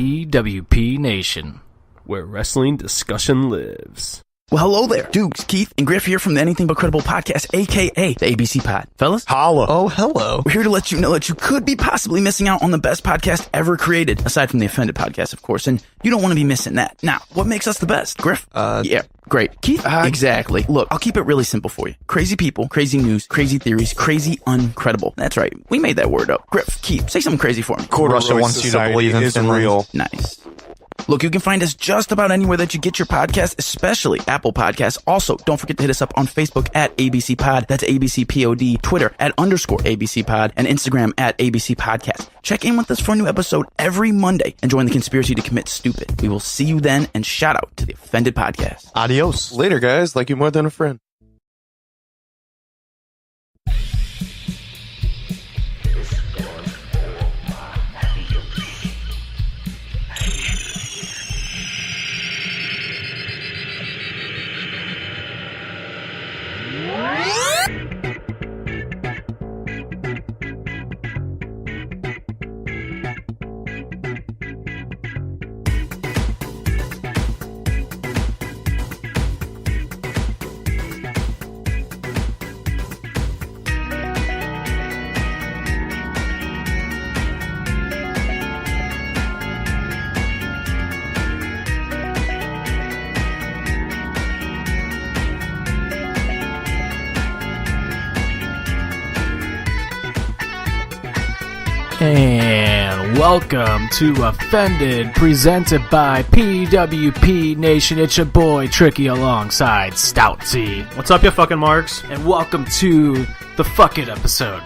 PWP Nation, where wrestling discussion lives. Well, hello there. Dukes, Keith, and Griff here from the Anything But Credible podcast, a.k.a. the ABC Pod. Fellas? Holla. Oh, hello. We're here to let you know that you could be possibly missing out on the best podcast ever created, aside from the Offended podcast, of course, and you don't want to be missing that. Now, what makes us the best? Griff? Yeah, great. Keith? Exactly. Look, I'll keep it really simple for you. Crazy people, crazy news, crazy theories, crazy uncredible. That's right. We made that word up. Griff, Keith, say something crazy for me. Russia wants you to believe in Finland. Real. Nice. Look, you can find us just about anywhere that you get your podcast, especially Apple Podcasts. Also, don't forget to hit us up on Facebook at ABC Pod. That's ABC POD. Twitter at _ABC Pod. And Instagram at ABC Podcast. Check in with us for a new episode every Monday and join the conspiracy to commit stupid. We will see you then, and shout out to the Offended Podcast. Adios. Later, guys. Like you more than a friend. and welcome to Offended, presented by PWP Nation. It's your boy Tricky alongside Stoutsy. What's up, you fucking marks? And welcome to the Fuck It episode.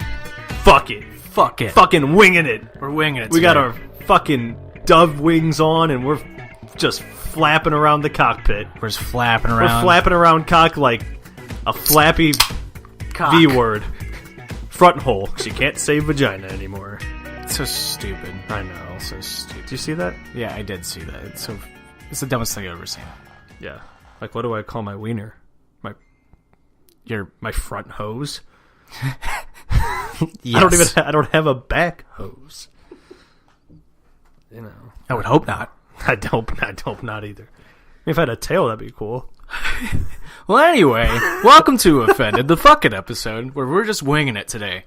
Fuck it. Fuck it. Fucking winging it. We're winging it We today. got our fucking dove wings on, and we're just flapping around the cockpit. We're just flapping around. We're flapping around cock like a flappy Cock. V word. Front hole, because you can't say vagina anymore. It's so stupid. I know. So stupid. Did you see that? Yeah, I did see that. It's the dumbest thing I've ever seen. Yeah. Like, what do I call my wiener? My front hose? Yes. I don't have a back hose. You know. I would hope not. I hope not either. If I had a tail, that'd be cool. Well, anyway, welcome to Offended, the Fuck It episode, where we're just winging it today.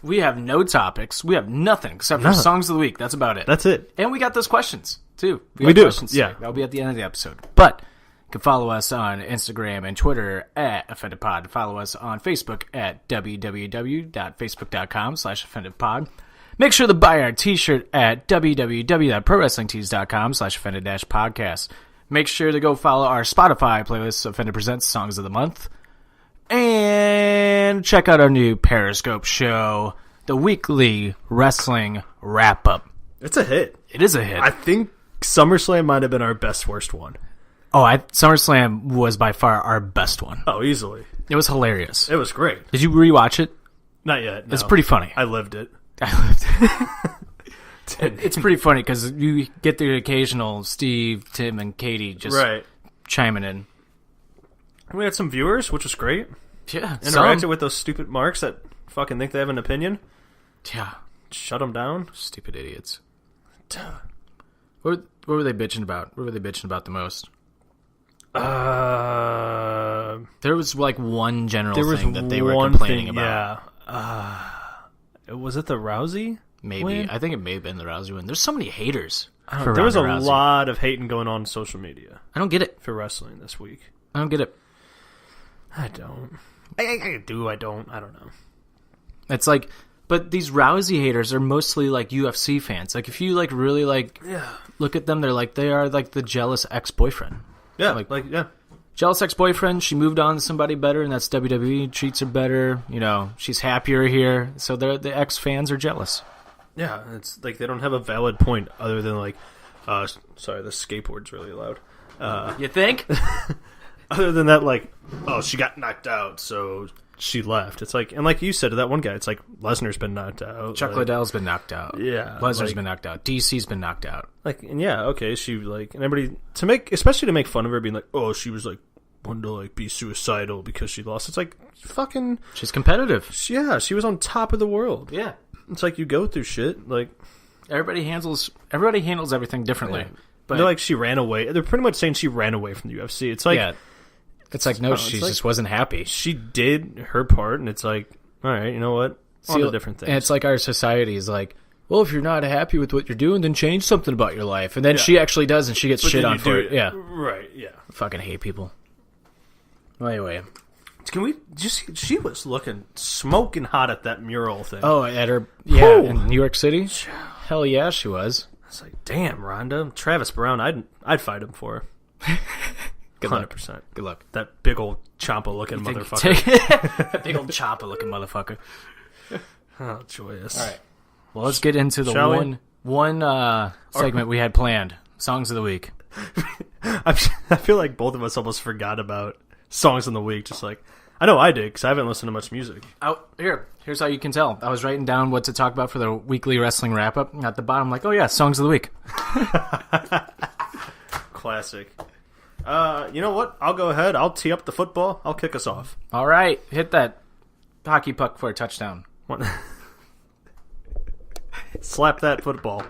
We have no topics. We have nothing except for songs of the week. That's about it. That's it. And we got those questions, too. We do. Questions Yeah. That'll be at the end of the episode. But you can follow us on Instagram and Twitter at OffendedPod. Follow us on Facebook at www.facebook.com/OffendedPod. Make sure to buy our t-shirt at www.prowrestlingtees.com/offended-podcast. Make sure to go follow our Spotify playlist, Offended Presents Songs of the Month. And check out our new Periscope show, the weekly wrestling wrap-up. It's a hit. It is a hit. I think SummerSlam might have been our best worst one. SummerSlam was by far our best one. Oh, easily. It was hilarious. It was great. Did you rewatch it? Not yet. No. It's pretty funny. I lived it. It's pretty funny because you get the occasional Steve, Tim, and Katie just chiming in. We had some viewers, which was great. Yeah. Interacted with those stupid marks that fucking think they have an opinion. Yeah. Shut them down. Stupid idiots. What were they bitching about? What were they bitching about the most? There was like one general thing that they were complaining about. Yeah. Was it the Rousey? Maybe. win? I think it may have been the Rousey win. There's so many haters. There was a lot of hating going on social media. I don't get it. For wrestling this week. I don't get it. I don't. I do. I don't. I don't know. It's like, but these Rousey haters are mostly like UFC fans. Like if you like really like look at them, they are like the jealous ex-boyfriend. Yeah, jealous ex-boyfriend. She moved on to somebody better, and that's WWE. Treats her better. You know, she's happier here. So the ex-fans are jealous. Yeah, it's like they don't have a valid point other than like, sorry, the skateboard's really loud. You think? Other than that, like, oh, she got knocked out, so she left. It's like, and like you said to that one guy, it's like Lesnar's been knocked out. Chuck Liddell's been knocked out. Yeah, Lesnar's been knocked out. DC's been knocked out. Like, and yeah, okay, she like, and everybody especially to make fun of her, being like, oh, she was like wanted to like be suicidal because she lost. It's like fucking. She's competitive. Yeah, she was on top of the world. Yeah, it's like you go through shit. Like, Everybody handles everything differently. Yeah. But they're like, she ran away. They're pretty much saying she ran away from the UFC. It's like, it's like, no, she just wasn't happy. She did her part, and it's like, all right, you know what? On to different things. And it's like our society is like, well, if you're not happy with what you're doing, then change something about your life. And then she actually does, and she gets shit on for it. Yeah. Right, yeah. I fucking hate people. Well, anyway. Can we just... She was looking smoking hot at that mural thing. Oh, at her... Yeah, in New York City? Hell yeah, she was. It's like, damn, Rhonda. Travis Brown, I'd fight him for her. 100%. Good luck. That big old Champa-looking motherfucker. That big old Champa-looking motherfucker. Oh, joyous. All right. Well, let's get into the one segment we had planned. Songs of the week. I feel like both of us almost forgot about songs of the week. Just like, I know I did, because I haven't listened to much music. Here's how you can tell. I was writing down what to talk about for the weekly wrestling wrap-up. At the bottom, like, oh yeah, songs of the week. Classic. You know what? I'll go ahead. I'll tee up the football. I'll kick us off. All right. Hit that hockey puck for a touchdown. What? Slap that football.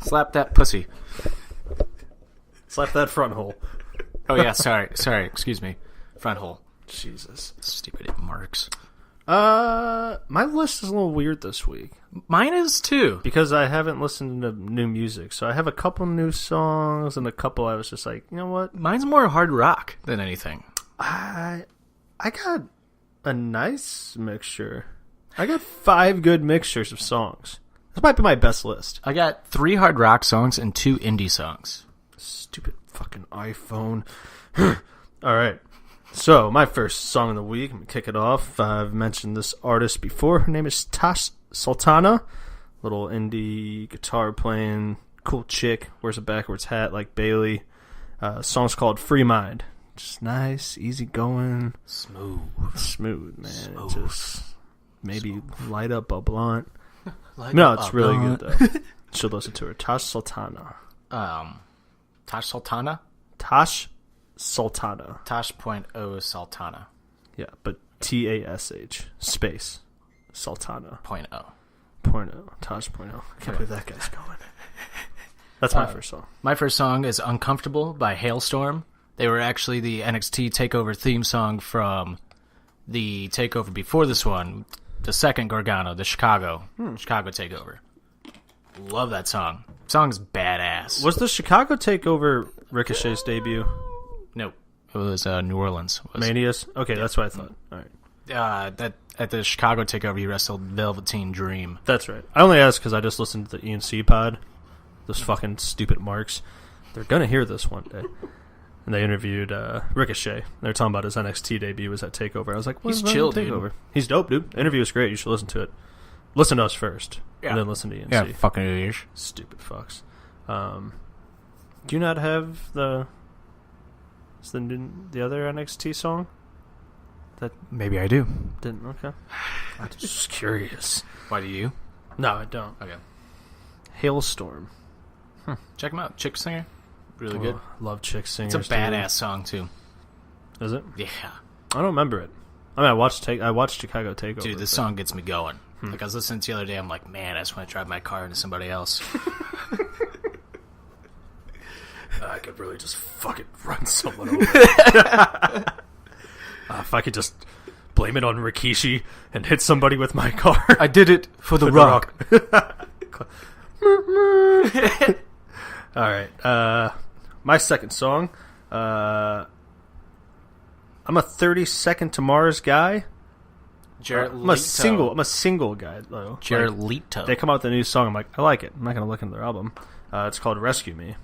Slap that pussy. Slap that front hole. Oh yeah, sorry, excuse me. Front hole. Jesus. Stupid marks. My list is a little weird this week. Mine is too. Because I haven't listened to new music. So I have a couple new songs and a couple I was just like, you know what? Mine's more hard rock than anything. I got a nice mixture. I got 5 good mixtures of songs. This might be my best list. I got 3 hard rock songs and 2 indie songs. Stupid fucking iPhone. All right. So, my first song of the week, I'm going to kick it off. I've mentioned this artist before. Her name is Tash Sultana. Little indie guitar playing, cool chick. Wears a backwards hat like Bailey. Song's called Free Mind. Just nice, easy going. Smooth, man. Smooth. It just maybe light up a blunt. No, it's really good, though. Should listen to her. Tash Sultana. Tash Sultana? Tash Sultana. Tash.o Sultana. Yeah, but TASH space Sultana. .o. Tash .o. I can't believe that guy's going. That's my first song. My first song is Uncomfortable by Hailstorm. They were actually the NXT TakeOver theme song from the TakeOver before this one, the second Gargano, the Chicago TakeOver. Love that song. Song's badass. Was the Chicago TakeOver Ricochet's debut? Nope. It was New Orleans. Mania's? Okay, that's what I thought. All right. That at the Chicago TakeOver, he wrestled Velveteen Dream. That's right. I only asked because I just listened to the ENC pod. Those fucking stupid marks. They're going to hear this one day. And they interviewed Ricochet. They were talking about his NXT debut was at TakeOver. I was like, he's chill, dude. He's dope, dude. The interview was great. You should listen to it. Listen to us first, and then listen to ENC. Yeah, fucking idiots. Stupid fucks. Do you not have the other NXT song? That maybe I do. Didn't. Okay. I'm just curious. Why do you? No, I don't. Okay. Hailstorm. Check him out. Chick singer. Really good. Love chick singers. It's a badass song too. Is it? Yeah. I don't remember it. I mean, I watched Chicago TakeOver. Dude, this song gets me going. Like I was listening to the other day, I'm like, man, I just want to drive my car into somebody else. I could really just fucking run someone over. If I could just blame it on Rikishi and hit somebody with my car. I did it for the Rock. All right. My second song. I'm a 30 Second to Mars guy. I'm a single guy though. Jared Leto. They come out with a new song. I'm like, I like it. I'm not gonna look into their album. It's called Rescue Me.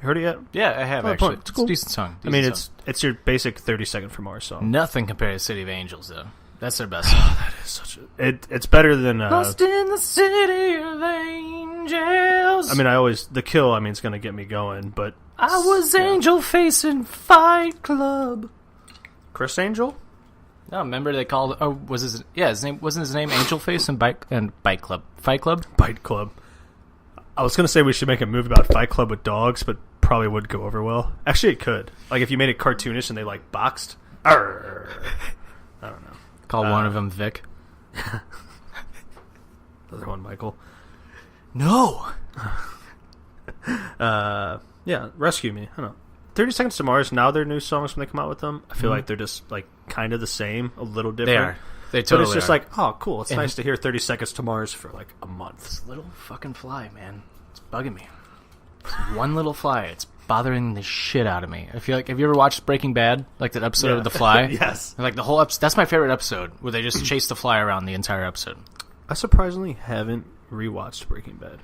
Heard it yet? Yeah, I have actually. It's cool. a decent song. It's your basic 30 Second from Mars song. Nothing compared to City of Angels though. That's their best song. That is such a. It's better than. Lost in the City of Angels. I mean, the kill. I mean, it's gonna get me going, but I was Angel Face in Fight Club. Chris Angel. No, remember they called. Oh, his name wasn't his name Angel Face and Bite Club. Fight Club. Bite Club. I was gonna say we should make a movie about Fight Club with dogs, but probably wouldn't go over well. Actually, it could. Like if you made it cartoonish and they like boxed. Arr. I don't know. Call one of them Vic. The other one Michael. No. Yeah, Rescue Me. I don't know. 30 Seconds to Mars, now their new songs when they come out with them, I feel like they're just like kind of the same, a little different. They are. They totally But it's just are. like, oh, cool. It's nice to hear 30 Seconds to Mars for like a month. This little fucking fly, man. It's bugging me. It's one little fly. It's bothering the shit out of me. I feel like, have you ever watched Breaking Bad? Like that episode of The Fly? Yes. Like the whole episode. That's my favorite episode, where they just chase the fly around the entire episode. I surprisingly haven't rewatched Breaking Bad.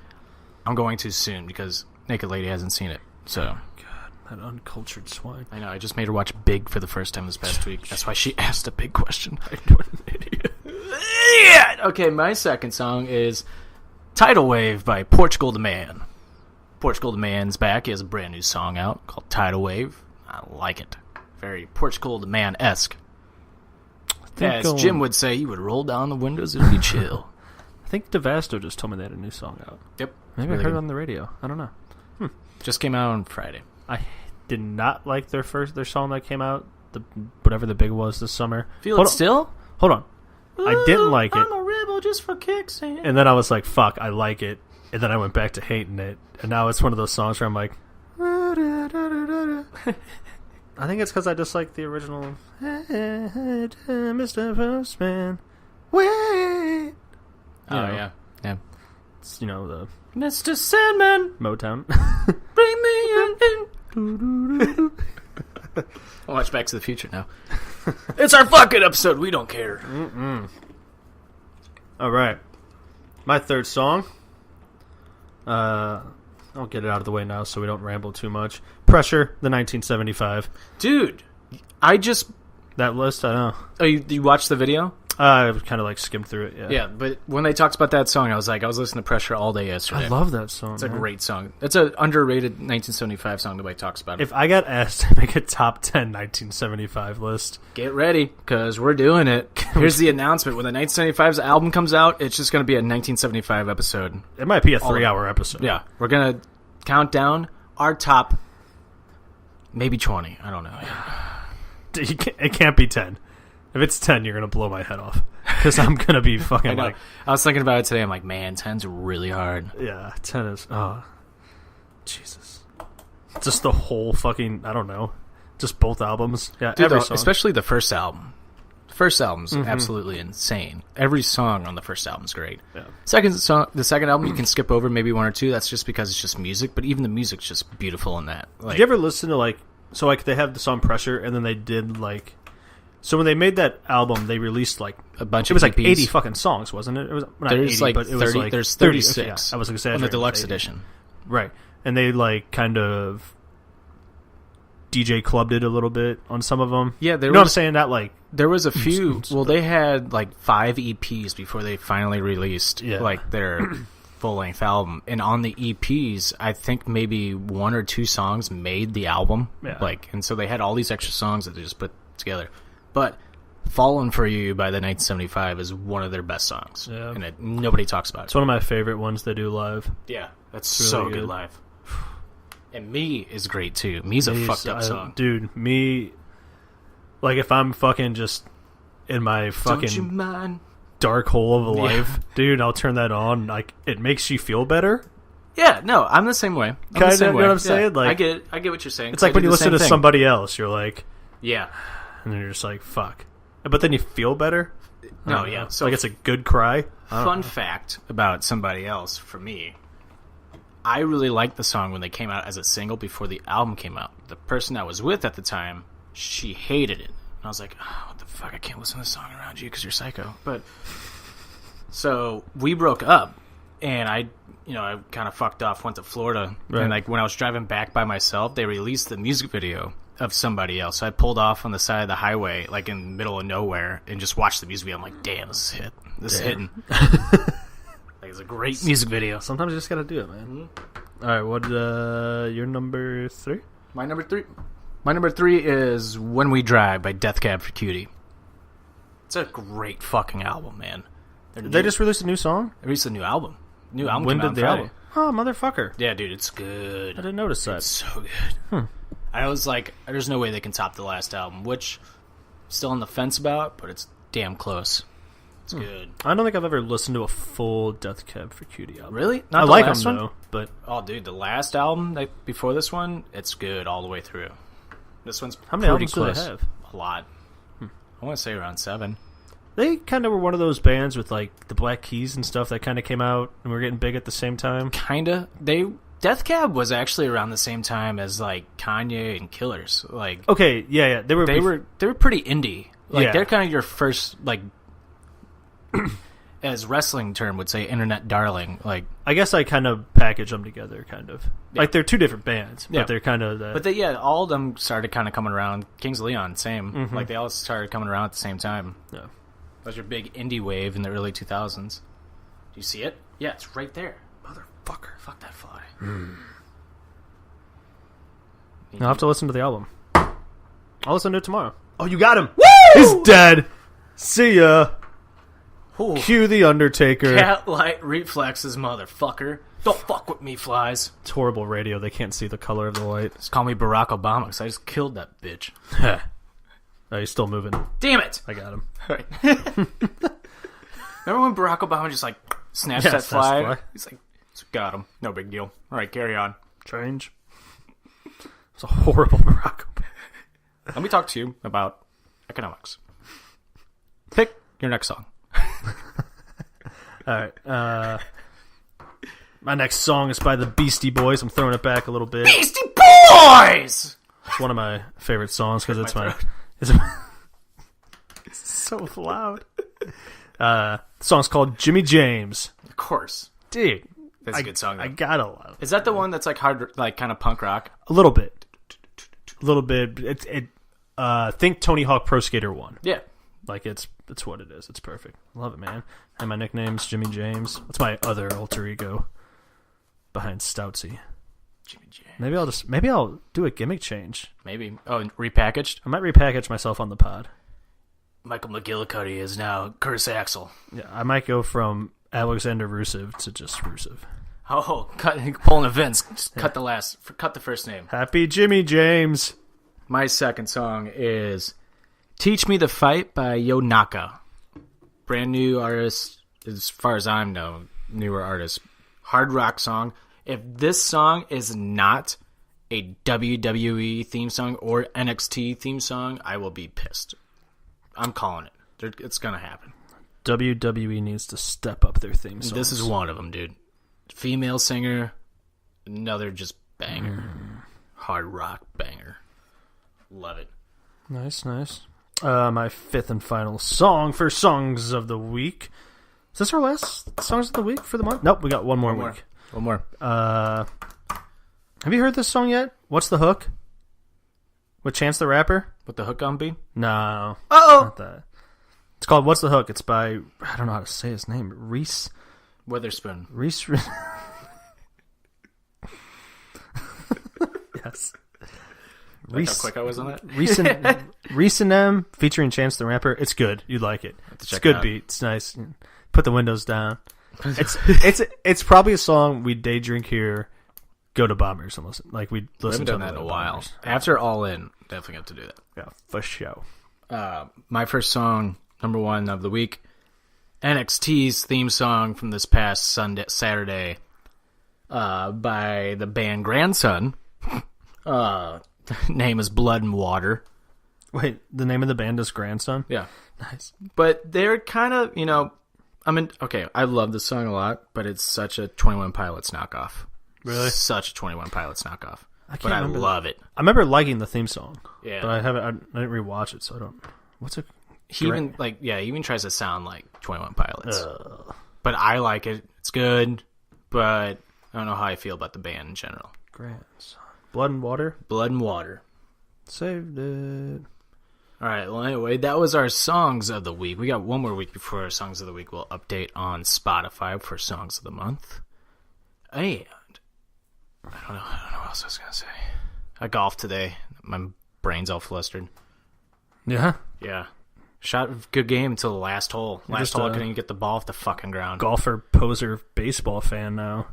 I'm going to soon because Naked Lady hasn't seen it. So, God, that uncultured swine. I know. I just made her watch Big for the first time this past week. That's why she asked a big question. What an idiot. Yeah. Okay, my second song is Tidal Wave by Portugal the Man. Portugal the Man's back. He has a brand new song out called Tidal Wave. I like it. Very Portugal the Man-esque. As Jim would say, you would roll down the windows and be chill. I think Devasto just told me they had a new song out. Yep. Maybe I heard it on the radio. I don't know. Just came out on Friday. I did not like their song that came out, whatever the big was this summer. Feel It Still? Hold on. I didn't like it. I'm a rebel just for kicks. And then I was like, fuck, I like it. And then I went back to hating it. And now it's one of those songs where I'm like... I think it's because I just like the original... Mr. Postman, wait! Yeah. It's, the... Mr. Sandman, Motown. bring me in. I'll watch Back to the Future now. It's our fucking episode. We don't care. All right. My third song. I'll get it out of the way now so we don't ramble too much. Pressure, the 1975. Dude, That list, I know. Oh, you watched the video? I kind of like skimmed through it, yeah. Yeah, but when they talked about that song, I was listening to Pressure all day yesterday. I love that song. It's a great song. It's an underrated 1975 song. Nobody talks about it. If I got asked to make a top 10 1975 list... Get ready, because we're doing it. Here's the announcement. When the 1975's album comes out, it's just going to be a 1975 episode. It might be a 3-hour episode. Yeah. We're going to count down our top, maybe 20. I don't know. It can't be 10. If it's 10, you're going to blow my head off. Because I'm going to be fucking like... I was thinking about it today. I'm like, man, 10's really hard. Yeah, 10 is... Oh, Jesus. Just the whole fucking... I don't know. Just both albums. Yeah, Dude, every song. Especially the first album. The first album's absolutely insane. Every song on the first album's great. Yeah. The second album you can skip over maybe one or two. That's just because it's just music. But even the music's just beautiful in that. Like, did you ever listen to like... So like they have the song Pressure, and then they did like... So when they made that album, they released like a bunch. It was of like EPs. 80 fucking songs, wasn't it? It was not there's 80, like but it 30. was like There's 36. 36. Yeah, I was exaggerating. On the deluxe 80. edition, right? And they like kind of DJ clubbed it a little bit on some of them. Yeah, you know what I'm saying? That like there was a few. Well, they had like 5 EPs before they finally released like their full length album. And on the EPs, I think maybe 1 or 2 songs made the album. Yeah. Like, and so they had all these extra songs that they just put together. But "Fallen for You" by the 1975 is one of their best songs, and nobody talks about it. It's one of my favorite ones they do live. Yeah, that's really so good good live. And "Me" is great too. "Me's" a fucked up song, dude. "Me," like if I'm fucking just in my Don't you fucking mind? dark hole of a life, dude, I'll turn that on. Like it makes you feel better. Yeah, no, I'm the same way. Kinda, you know what I'm saying? Like I get it. I get what you're saying. It's like when you listen to somebody else, you're like, yeah, and then you're just like, fuck. But then you feel better. No, yeah. So like it's a good cry. Fun fact about somebody else for me. I really liked the song when they came out as a single before the album came out. The person I was with at the time, she hated it. And I was like, oh, what the fuck? I can't listen to this song around you because you're psycho. But so we broke up, and I kind of fucked off, went to Florida. Right. And like when I was driving back by myself, they released the music video of somebody else. So I pulled off on the side of the highway, like in the middle of nowhere, and just watched the music video. I'm like, damn, this is hit. This is hitting. Like, it's a great music video. Sometimes you just gotta do it, man. All right, what? Your number 3? My number 3 is "When We Drive" by Death Cab for Cutie. It's a great fucking album, man. They just released a new song. They released a new album. When did came out the on album? Oh, motherfucker! Yeah, dude, it's good. I didn't notice that. It's so good. I was like, there's no way they can top the last album, which still on the fence about, but it's damn close. It's good. I don't think I've ever listened to a full Death Cab for Cutie album. Really? I like them though, but oh, dude, the last album before this one, it's good all the way through. This one's how many pretty albums close. do they have? A lot. I want to say around 7. They kind of were one of those bands with like the Black Keys and stuff that kind of came out and were getting big at the same time. Kinda. Death Cab was actually around the same time as like Kanye and Killers. Like, okay, yeah, they were pretty indie. Like, yeah. They're kind of your first, like, as wrestling term would say, internet darling. Like, I guess I kind of package them together, kind of. Yeah. Like, they're two different bands, but Yeah. they're kind of... But all of them started kind of coming around. Kings of Leon, same. Mm-hmm. Like, they all started coming around at the same time. Yeah. That was your big indie wave in the early 2000s. Do you see it? Yeah, it's right there. Motherfucker. Fuck that fly. I'll have to listen to the album. I'll listen to it tomorrow. Oh, you got him! Woo! He's dead! See ya! Ooh. Cue the Undertaker. Cat-light reflexes, motherfucker. Don't fuck with me, flies. It's horrible radio. They can't see the color of the light. Just call me Barack Obama, because I just killed that bitch. Oh, he's still moving. Damn it! I got him. Right. Remember when Barack Obama just, like, snatched that fly? He's like, got him. No big deal. All right, carry on. Strange. It's a horrible Barack Obama. Let me talk to you about economics. Pick your next song. All right. My next song is by the Beastie Boys. I'm throwing it back a little bit. Beastie Boys! It's one of my favorite songs because it's my... It's so loud. The song's called Jimmy James. Of course. Dude. That's a good song, though. I gotta love it. Is that the one that's like hard, like kind of punk rock? A little bit. A little bit. Think Tony Hawk Pro Skater 1. Yeah. Like, it's what it is. It's perfect. Love it, man. And my nickname's Jimmy James. That's my other alter ego behind Stoutsy. Jimmy James. Maybe I'll do a gimmick change. Maybe. Oh, repackaged? I might repackage myself on the pod. Michael McGillicuddy is now Curtis Axel. Yeah, I might go from Alexander Rusev to just Rusev. Oh, pulling events. Just cut the first name. Happy Jimmy James. My second song is Teach Me the Fight by Yo Naka. Brand new artist, as far as I know, newer artist. Hard rock song. If this song is not a WWE theme song or NXT theme song, I will be pissed. I'm calling it. It's going to happen. WWE needs to step up their theme songs. This is one of them, dude. Female singer, another just banger. Hard rock banger. Love it. Nice. My fifth and final song for Songs of the Week. Is this our last Songs of the Week for the month? Nope, we got one more week. One more. Have you heard this song yet? What's the Hook? With Chance the Rapper? With the hook on B? No. Uh-oh! Not that. It's called What's the Hook? It's by, I don't know how to say his name, Reese Witherspoon. Yes. Reese, how quick I was on that? Reese and M featuring Chance the Rapper. It's good. You'd like it. It's a good beat. It's nice. Put the windows down. It's probably a song we day drink here, go to Bombers and listen. Like we listen to done that in a while. After All In, definitely have to do that. Yeah, for sure. My first song, number one of the week, NXT's theme song from this past Saturday, by the band Grandson. Name is Blood and Water. Wait, the name of the band is Grandson? Yeah. Nice. But they're kind of, I love this song a lot, but it's such a 21 Pilots knockoff. Really? Such a 21 Pilots knockoff. I remember love it. I remember liking the theme song. Yeah. But I didn't rewatch it, so I don't. What's it? He even tries to sound like 21 Pilots. But I like it. It's good, but I don't know how I feel about the band in general. Grandson. Blood and Water? Blood and Water. Saved it. All right, well, anyway, that was our Songs of the Week. We got one more week before our Songs of the Week will update on Spotify for Songs of the Month. And I don't know what else I was going to say. I golfed today. My brain's all flustered. Yeah? Yeah. Shot a good game until the last hole. Last hole, I couldn't even get the ball off the fucking ground. Golfer, poser, baseball fan now.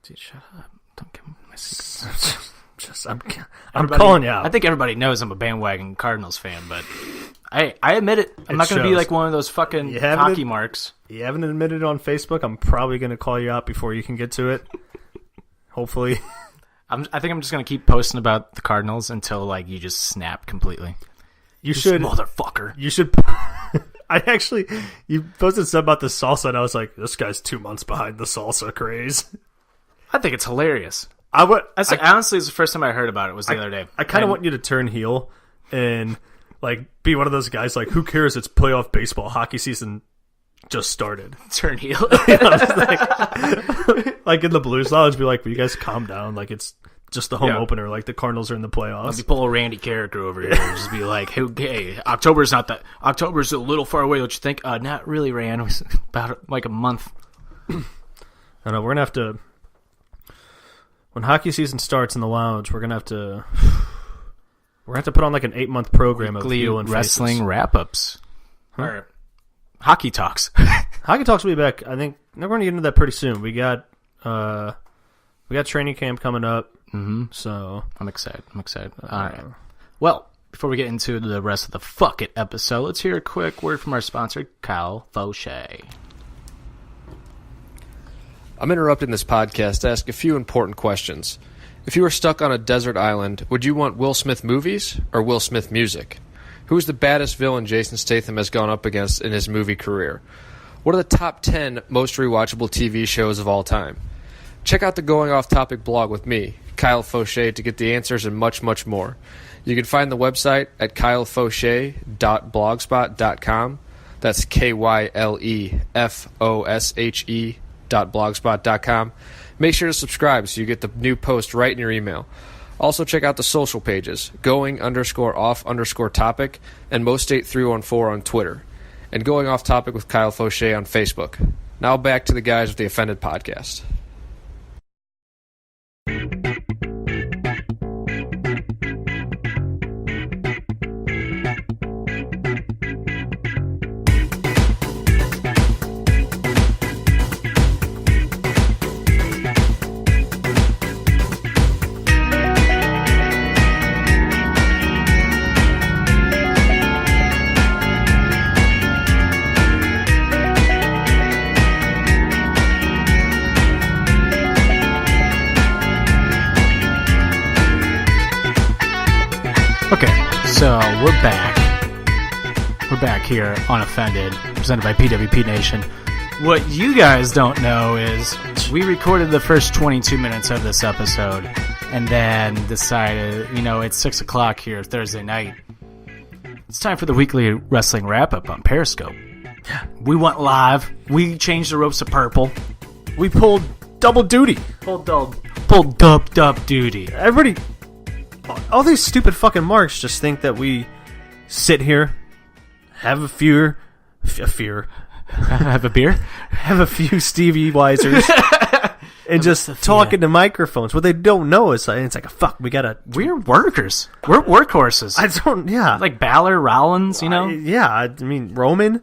Dude, shut up. Don't give me my secrets. I'm calling you out. I think everybody knows I'm a bandwagon Cardinals fan, but I admit it. I'm not going to be like one of those fucking hockey marks. You haven't admitted it on Facebook. I'm probably going to call you out before you can get to it. Hopefully. I think I'm just going to keep posting about the Cardinals until like you just snap completely. You should, motherfucker. You should. You posted something about the salsa, and I was like, this guy's 2 months behind the salsa craze. I think it's hilarious. Honestly, it's the first time I heard about it was the other day. I kind of want you to turn heel and like be one of those guys like, who cares? It's playoff baseball. Hockey season just started. Turn heel. Like in the Blues Lodge, be like, will you guys calm down? Like it's just the home opener. Like the Cardinals are in the playoffs. Let me pull a Randy character over here and just be like, hey, October's a little far away. Don't you think? Not really, Rand. It was about like a month. I know we're gonna have to. When hockey season starts in the lounge, we're gonna have to put on like an 8-month program of heel and wrestling wrap-ups or hockey talks. Hockey talks will be back. I think we're gonna get into that pretty soon. We got training camp coming up, so I'm excited. All right. Well, before we get into the rest of the Fuck It episode, let's hear a quick word from our sponsor, Kyle Fauché. I'm interrupting this podcast to ask a few important questions. If you were stuck on a desert island, would you want Will Smith movies or Will Smith music? Who's the baddest villain Jason Statham has gone up against in his movie career? What are the top 10 most rewatchable TV shows of all time? Check out the Going Off Topic blog with me, Kyle Fauché, to get the answers and much, much more. You can find the website at kylefauché.blogspot.com. That's KYLEFOSHE.blogspot.com. Make sure to subscribe so you get the new post right in your email. Also check out the social pages, going_off_topic and Most8314 on Twitter, and Going Off Topic with Kyle Fauché on Facebook. Now back to the guys with the Offended Podcast. Okay, so we're back. We're back here on Offended, presented by PWP Nation. What you guys don't know is we recorded the first 22 minutes of this episode and then decided, it's 6 o'clock here Thursday night. It's time for the weekly wrestling wrap-up on Periscope. We went live. We changed the ropes to purple. we pulled double duty. Pulled dub duty. Everybody... all these stupid fucking marks just think that we sit here, have a few Stevie Weisers, and just talk into microphones. What they don't know is it's like, we're workers. We're workhorses. Like Balor, Rollins, I mean, Roman.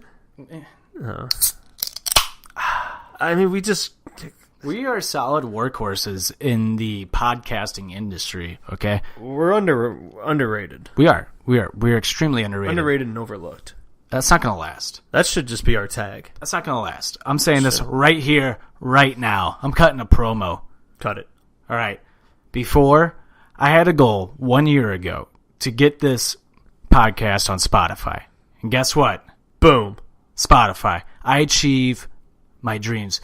We are solid workhorses in the podcasting industry, okay? We're underrated. We are extremely underrated. Underrated and overlooked. That's not going to last. That should just be our tag. That's not going to last. I'm saying this right here, right now. I'm cutting a promo. Cut it. All right. Before, I had a goal 1 year ago to get this podcast on Spotify. And guess what? Boom. Spotify. I achieve my dreams.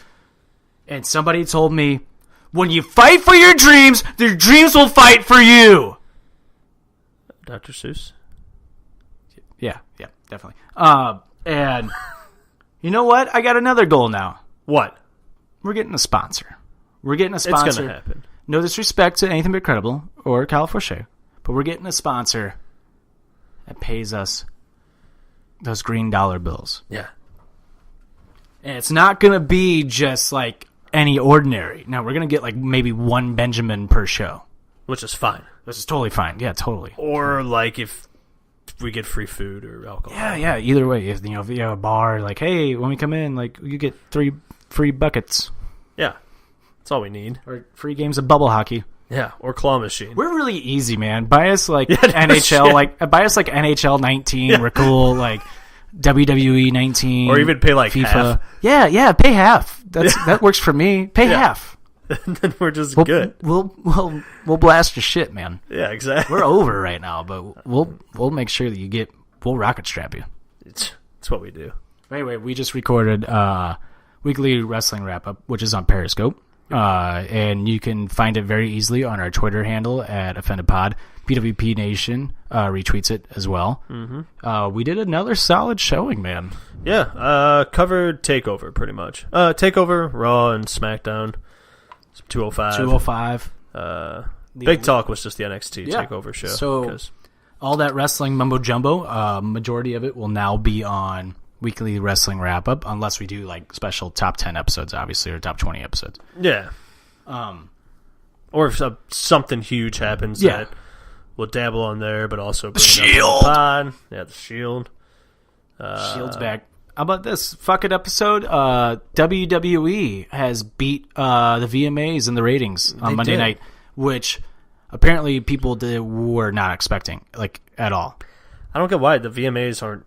And somebody told me, when you fight for your dreams will fight for you. Dr. Seuss? Yeah, definitely. And you know what? I got another goal now. What? We're getting a sponsor. It's going to happen. No disrespect to Anything But Credible or Kyle Fauché, but we're getting a sponsor that pays us those green dollar bills. Yeah. And it's not going to be just like any ordinary. Now, we're going to get like maybe one Benjamin per show. Which is fine. Which is totally fine. Yeah, totally. Or like if we get free food or alcohol. Yeah. Either way, if you have a bar, like, hey, when we come in, like, you get 3 free buckets. Yeah. That's all we need. Or free games of bubble hockey. Yeah, or claw machine. We're really easy, man. Buy us like NHL, buy us like NHL 19. Yeah. We're cool, like WWE 19, or even pay like FIFA. Half. Yeah, pay half. That works for me. Pay half. And then we're just good. We'll blast your shit, man. Yeah, exactly. We're over right now, but we'll make sure that we'll rocket strap you. It's what we do. Anyway, we just recorded weekly wrestling wrap up, which is on Periscope. And you can find it very easily on our Twitter handle at OffendedPod. PWP Nation retweets it as well. Mm-hmm. We did another solid showing, man. Yeah, covered TakeOver pretty much. TakeOver, Raw, and SmackDown. 205. Big Talk was just the NXT TakeOver show. So all that wrestling mumbo jumbo, majority of it will now be on weekly wrestling wrap up, unless we do like special top 10 episodes, obviously, or top 20 episodes. Yeah. Or if something huge happens, that we'll dabble on there, but also bring it up on the pod. Yeah, the Shield. Shield's back. How about this? Fuck it episode. WWE has beat the VMAs in the ratings on Monday night, which apparently people were not expecting, like, at all. I don't get why the VMAs aren't.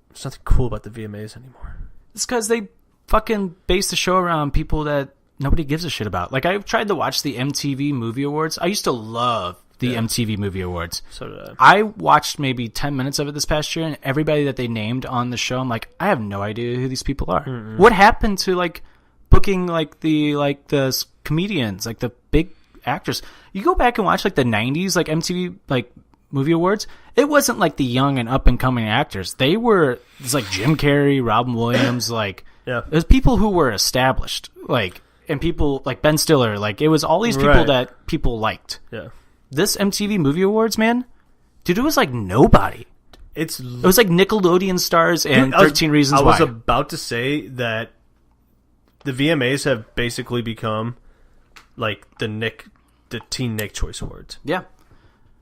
There's nothing cool about the VMAs anymore. It's because they fucking base the show around people that nobody gives a shit about. Like, I've tried to watch the MTV Movie Awards. I used to love the MTV Movie Awards. So did I watched maybe 10 minutes of it this past year, and everybody that they named on the show, I'm like, I have no idea who these people are. Mm-mm. What happened to, like, booking, like, the comedians, like, the big actors? You go back and watch, like, the 90s, like, MTV, like, Movie Awards, it wasn't like the young and up and coming actors. It's like Jim Carrey, Robin Williams, like it was people who were established, like, and people like Ben Stiller, like it was all these people that people liked. Yeah. This MTV Movie Awards, man, dude, it was like nobody. It was like Nickelodeon stars and 13 Reasons Why. I was about to say that the VMAs have basically become like the Teen Nick Choice Awards. Yeah.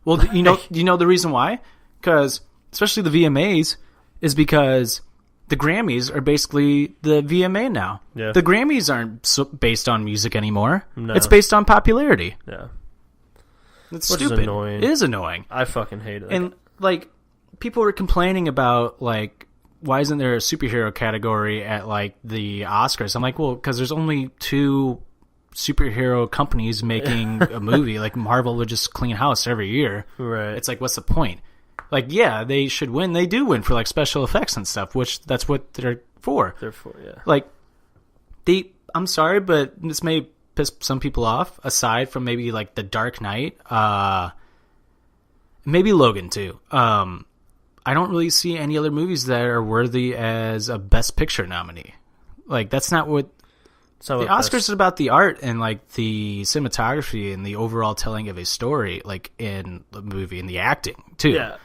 Well, you know the reason why? Because, especially the VMAs, is because the Grammys are basically the VMA now. Yeah. The Grammys aren't based on music anymore. No. It's based on popularity. Yeah. It's Which stupid. is annoying. It is annoying. I fucking hate it. And, like, people were complaining about, like, why isn't there a superhero category at, like, the Oscars? I'm like, well, because there's only 2 superhero companies making a movie. Like, Marvel would just clean house every year. Right. It's like, what's the point? Like, yeah, they should win. They do win for, like, special effects and stuff, which that's what they're for. Like, I'm sorry, but this may piss some people off, aside from maybe, like, The Dark Knight. Maybe Logan, too. I don't really see any other movies that are worthy as a Best Picture nominee. Like, that's not what... The Oscars is about the art and, like, the cinematography and the overall telling of a story, like, in the movie and the acting, too. Yeah.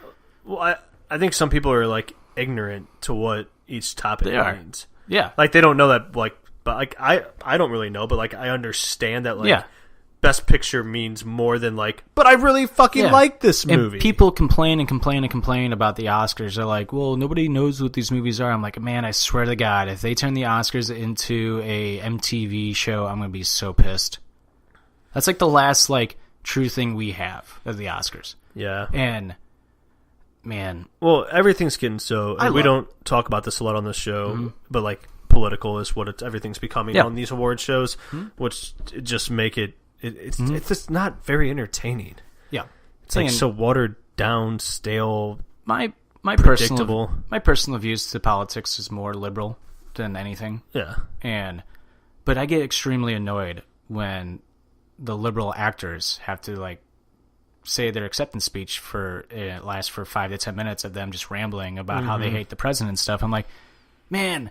Well, I think some people are, like, ignorant to what each topic means. Yeah. Like, they don't know that, like, but, like, I don't really know, but, like, I understand that, like, Best Picture means more than, like, but I really fucking like this movie. And people complain about the Oscars. They're like, well, nobody knows what these movies are. I'm like, man, I swear to God, if they turn the Oscars into a MTV show, I'm going to be so pissed. That's, like, the last, like, true thing we have of the Oscars. Yeah. And, man. Well, everything's getting so... we don't talk about this a lot on this show, but, like, political is what everything's becoming on these award shows, which just make it... It's just not very entertaining. Yeah, it's like so watered down, stale. My predictable. personal views to politics is more liberal than anything. Yeah, but I get extremely annoyed when the liberal actors have to, like, say their acceptance speech it lasts for 5 to 10 minutes of them just rambling about how they hate the president and stuff. I'm like, man,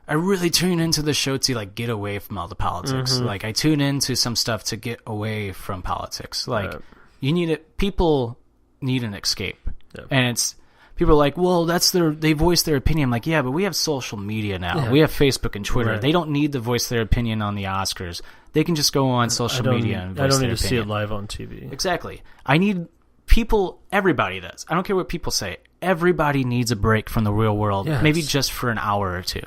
I really tune into the show to, like, get away from all the politics. Like, I tune into some stuff to get away from politics. Like, you need it. People need an escape, and it's people are like, well, they voice their opinion. I'm like, yeah, but we have social media now. Yeah. We have Facebook and Twitter. Right. They don't need to voice their opinion on the Oscars. They can just go on social media and voice their opinion. I don't need to see it live on TV. Exactly. I need people. Everybody does. I don't care what people say. Everybody needs a break from the real world. Yes. Maybe just for an hour or two.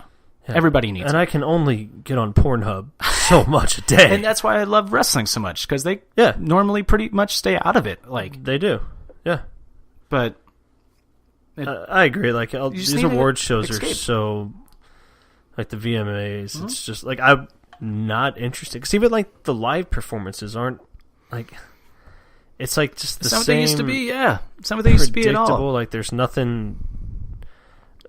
Yeah. Everybody needs it. And I can only get on Pornhub so much a day. And that's why I love wrestling so much, because they Yeah. normally pretty much stay out of it. Like, They do. Yeah. but I agree. Like, these need award to shows are escape. so, like the VMAs, it's just like I'm not interested. Because even like the live performances aren't like, it's like just the it's not what same. they used to be. Yeah, it's not what they used to be at all. Predictable. Like, there's nothing.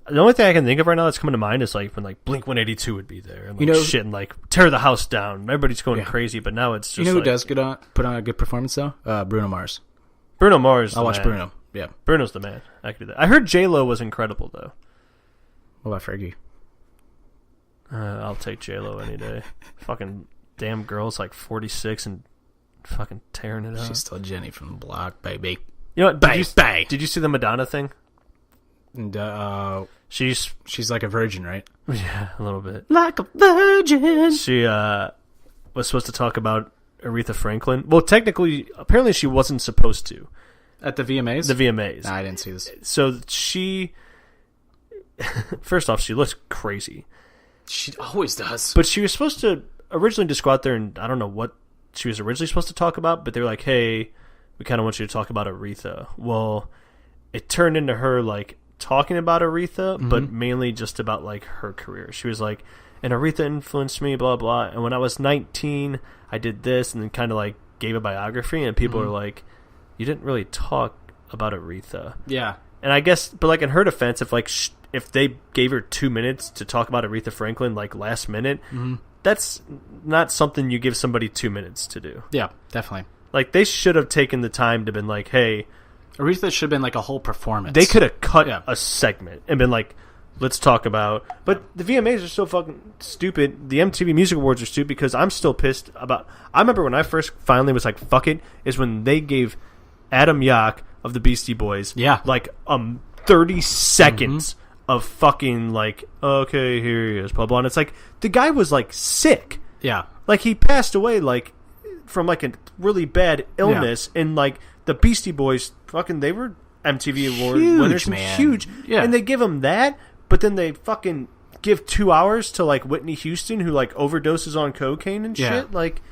The only thing I can think of right now that's coming to mind is like when like Blink 182 would be there and like shit and like tear the house down. Everybody's going crazy, but now it's just You know who like, does put on a good performance though? Bruno Mars. Bruno Mars. I'll watch man. Bruno. Yeah. Bruno's the man. I could do that. I heard J-Lo was incredible though. What about Fergie? I'll take J-Lo any day. Fucking damn girl's like 46 and fucking tearing it out. She's still Jenny from the block, baby. You know what? Bye. Did you see the Madonna thing? And She's like a virgin, right? yeah, a little bit. Like a virgin. She was supposed to talk about Aretha Franklin. Well, technically, apparently she wasn't supposed to. At the VMAs? The VMAs. Nah, I didn't see this. So she, first off, she looks crazy. She always does. But she was supposed to originally just go out there and I don't know what she was originally supposed to talk about, but they were like, hey, we kind of want you to talk about Aretha. Well, it turned into her like talking about Aretha, but mainly just about like her career. She was like, and Aretha influenced me, blah, blah. And when I was 19, I did this, and then kind of like gave a biography, and people were like, you didn't really talk about Aretha. Yeah. And I guess, but like in her defense, if like if they gave her 2 minutes to talk about Aretha Franklin like last minute, that's not something you give somebody 2 minutes to do. Yeah, definitely. Like they should have taken the time to been like, hey, Aretha should have been like a whole performance. they could have cut a segment and been like, let's talk about. But the VMAs are so fucking stupid. The MTV Music Awards are stupid because I'm still pissed about. I remember when I first finally was like, fuck it, is when they gave Adam Yauch of the Beastie Boys, like 30 seconds of fucking like, okay, here he is, blah blah. And it's like the guy was like sick, like he passed away like from like a really bad illness, and like the Beastie Boys, fucking, they were MTV Award winners, man. Huge, and they give him that, but then they fucking give 2 hours to like Whitney Houston, who like overdoses on cocaine and shit. Like,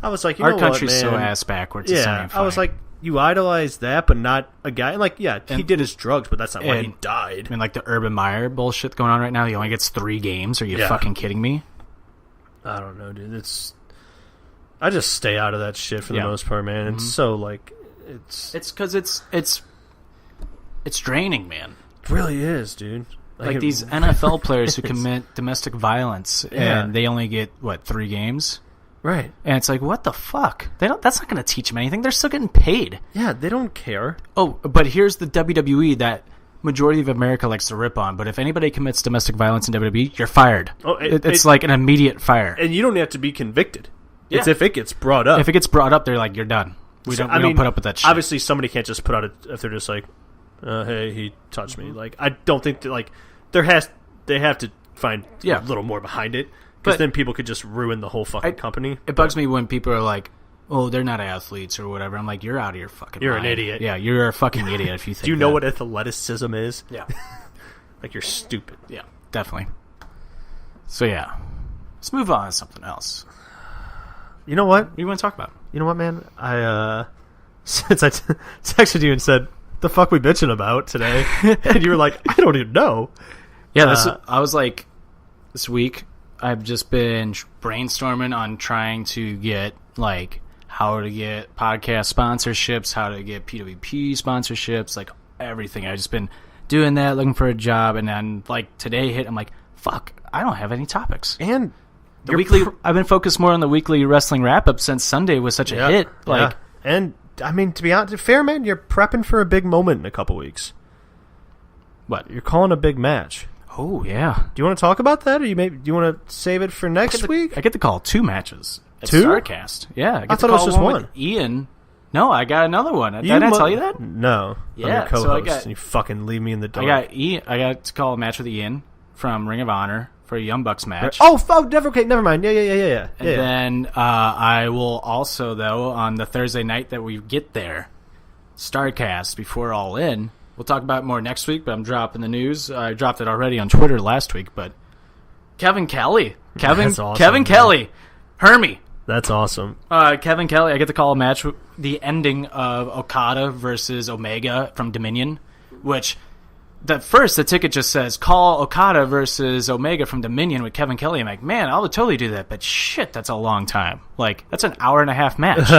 I was like, you our know country's what, man? so ass backwards. It's not even funny. I was like, you idolize that, but not a guy. And like, yeah, he did his drugs, but that's not why he died. I mean, like the Urban Meyer bullshit going on right now. He only gets 3 games. Are you fucking kidding me? I don't know, dude. I just stay out of that shit for the most part, man. It's so like, it's because it's draining, man. It really is, dude. Like these NFL players who commit domestic violence and they only get 3 games, right? And it's like, what the fuck? That's not going to teach them anything. They're still getting paid. Yeah, they don't care. Oh, but here's the WWE that majority of America likes to rip on. But if anybody commits domestic violence in WWE, you're fired. Oh, it's like an immediate fire, and you don't have to be convicted. Yeah. It's if it gets brought up. If it gets brought up, they're like, you're done. We don't put up with that shit. Obviously, somebody can't just put out if they're just like, hey, he touched me. Like, I don't think that, like, they have to find a little more behind it, because then people could just ruin the whole fucking company. It bugs me when people are like, oh, they're not athletes or whatever. I'm like, you're out of your fucking You're mind. an idiot. Yeah, you're a fucking idiot if you think Do you know what athleticism is? Yeah. Like, you're stupid. Yeah, definitely. So, yeah. Let's move on to something else. You know what? What do you want to talk about? You know what, man? Since I texted you and said, the fuck we bitching about today? And you were like, I don't even know. Yeah, I was like, this week, I've just been brainstorming on trying to get, like, how to get podcast sponsorships, how to get PWP sponsorships, like, everything. I've just been doing that, looking for a job, and then, like, today hit, I'm like, fuck, I don't have any topics. And the weekly, I've been focused more on the weekly wrestling wrap-up since Sunday was such a hit. Like, and, I mean, to be honest, fair, man, you're prepping for a big moment in a couple weeks. What? You're calling a big match. Oh, yeah. Do you want to talk about that, or do you want to save it for next week? I get to call 2 matches at 2? StarCast. Yeah. I thought it was just one. With Ian. No, I got another one. Did I tell you that? No. Yeah. I'm your co-host, and you fucking leave me in the dark. I got to call a match with Ian from Ring of Honor for a Young Bucks match. Never mind. Yeah. And then I will also, though, on the Thursday night that we get there, StarCast before All In. We'll talk about it more next week, but I'm dropping the news. I dropped it already on Twitter last week, but Kevin Kelly. That's awesome, Kevin Kelly Hermie. That's awesome. Kevin Kelly, I get to call a match with the ending of Okada versus Omega from Dominion, which the ticket just says call Okada versus Omega from Dominion with Kevin Kelly. I'm like, man, I would totally do that, but shit, that's a long time. Like, that's an hour and a half match.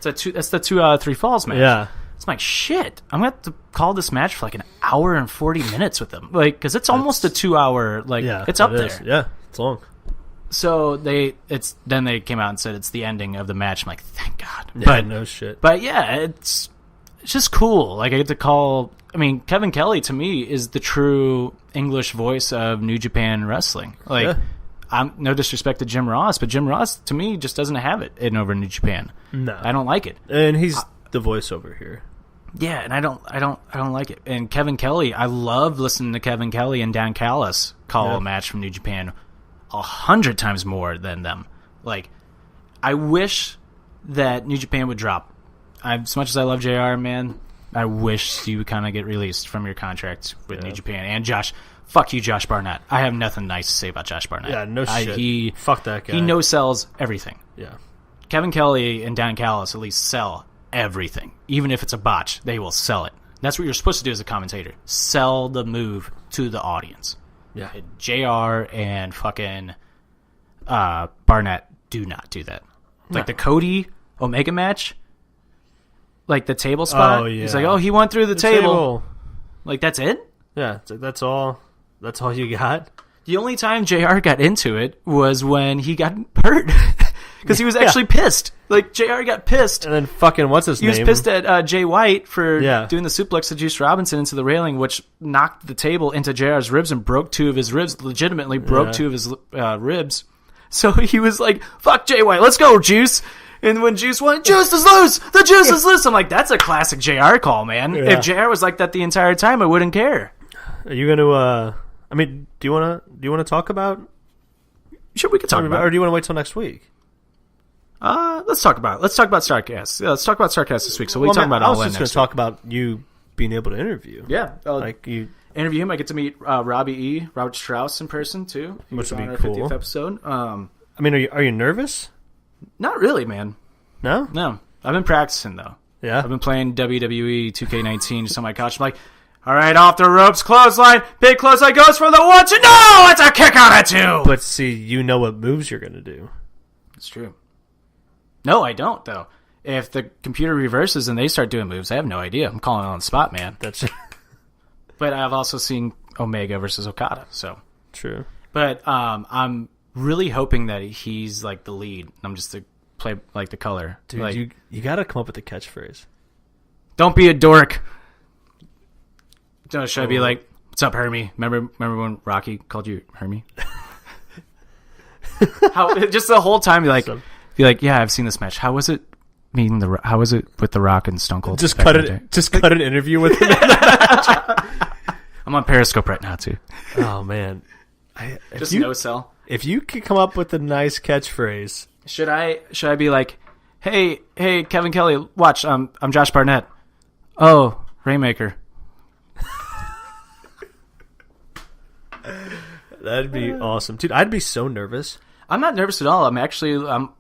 That's the 2 out of 3 falls match. Yeah. It's like, shit, I'm going to have to call this match for like an hour and 40 minutes with them. Like, because it's almost a 2 hour, like, it's up there. Yeah, it's long. So then they came out and said it's the ending of the match. I'm like, thank God. Yeah, no shit. But yeah, it's just cool. Like, I get to call. I mean, Kevin Kelly to me is the true English voice of New Japan Wrestling. Like, I'm no disrespect to Jim Ross, but Jim Ross to me just doesn't have it in over New Japan. No, I don't like it. And he's the voiceover here. Yeah, and I don't like it. And Kevin Kelly, I love listening to Kevin Kelly and Dan Callis call a match from New Japan 100 times more than them. Like, I wish that New Japan would drop. As much as I love JR, man, I wish you would kind of get released from your contract with New Japan. And Josh, fuck you, Josh Barnett. I have nothing nice to say about Josh Barnett. Yeah, no shit. Fuck that guy. He no-sells everything. Yeah. Kevin Kelly and Dan Callis at least sell everything. Even if it's a botch, they will sell it. That's what you're supposed to do as a commentator. Sell the move to the audience. Yeah. JR and fucking Barnett do not do that. Like the Cody Omega match, like the table spot. Oh, yeah. He's like, oh, he went through the table. Like, that's it? Yeah, that's all you got? The only time JR got into it was when he got hurt. Because he was actually pissed. Like, JR got pissed. And then fucking, what's his name? He was pissed at Jay White for doing the suplex to Juice Robinson into the railing, which knocked the table into JR's ribs and broke 2 of his ribs, legitimately broke 2 of his ribs. So he was like, fuck Jay White, let's go, Juice. And when Juice went, Juice is loose! The Juice is loose! I'm like, that's a classic JR call, man. Yeah. If JR was like that the entire time, I wouldn't care. Are you going to, I mean, do you want to talk about? Sure, we can talk about it. Or do you want to wait till next week? Let's talk about it. Let's talk about Starcast. Yeah, let's talk about Starcast this week. So we'll talk about all that next week. I was just going to talk about you being able to interview. Yeah. Like you interview him. I get to meet Robbie E., Robert Strauss in person, too. Which would be on our cool. 50th episode. I mean, are you nervous? Not really, man. No? No. I've been practicing, though. Yeah? I've been playing WWE 2K19 just on my couch. I'm like, all right, off the ropes, clothesline. Big clothesline goes for the 1, 2. No! It's a kick out at 2! But see, you know what moves you're going to do. It's true. No, I don't, though. If the computer reverses and they start doing moves, I have no idea. I'm calling it on the spot, man. That's But I've also seen Omega versus Okada, so. True. But I'm really hoping that he's, like, the lead. I'm just to play, like, the color. Dude, like, you got to come up with a catchphrase. Don't be a dork. Should I be like, what's up, Hermie? Remember when Rocky called you Hermie? Just the whole time, you're like, yeah, I've seen this match. How was it meeting how was it with The Rock and Stone Cold? Just cut an interview with him. I'm on Periscope right now too. Oh man, no sell. If you could come up with a nice catchphrase, should I be like, hey Kevin Kelly, watch, I'm Josh Barnett. Oh, Rainmaker. That'd be awesome, dude. I'd be so nervous. I'm not nervous at all. I'm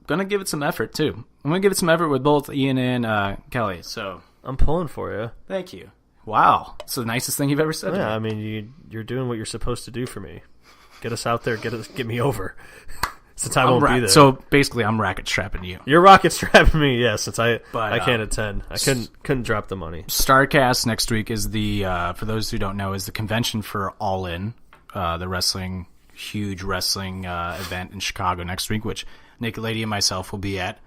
gonna give it some effort too. I'm gonna give it some effort with both Ian and Kelly. So I'm pulling for you. Thank you. Wow, it's the nicest thing you've ever said. Yeah, I mean you're doing what you're supposed to do for me. Get us out there. Get me over. It's the time I won't be there. So basically, I'm racket strapping you. You're rocket strapping me, yes. Since I can't attend, I couldn't drop the money. Starcast next week is the for those who don't know is the convention for All In, the huge wrestling event in Chicago next week, which Nick Lady and myself will be at.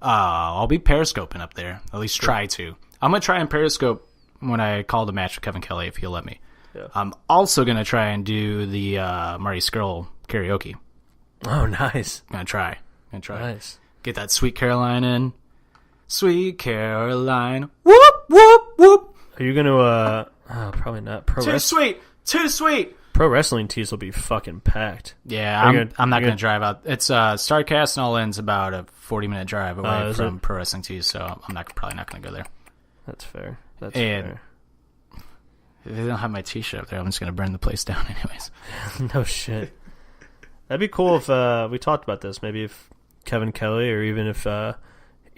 I'll be periscoping up there. At least try to. I'm gonna try and periscope when I call the match with Kevin Kelly if he'll let me. Yeah. I'm also gonna try and do the Marty Skrull karaoke. Oh, nice. Gonna try. Nice. Get that Sweet Caroline in. Sweet Caroline. Whoop, whoop, whoop. Are you gonna, probably not. Too sweet. Pro wrestling tees will be fucking packed. Yeah, I'm not going to drive out. It's Starcast and All In's about a 40-minute drive away from Pro Wrestling Tees, so I'm probably not going to go there. That's fair. If they don't have my T-shirt up there, I'm just going to burn the place down anyways. No shit. That'd be cool if we talked about this. Maybe if Kevin Kelly, or even if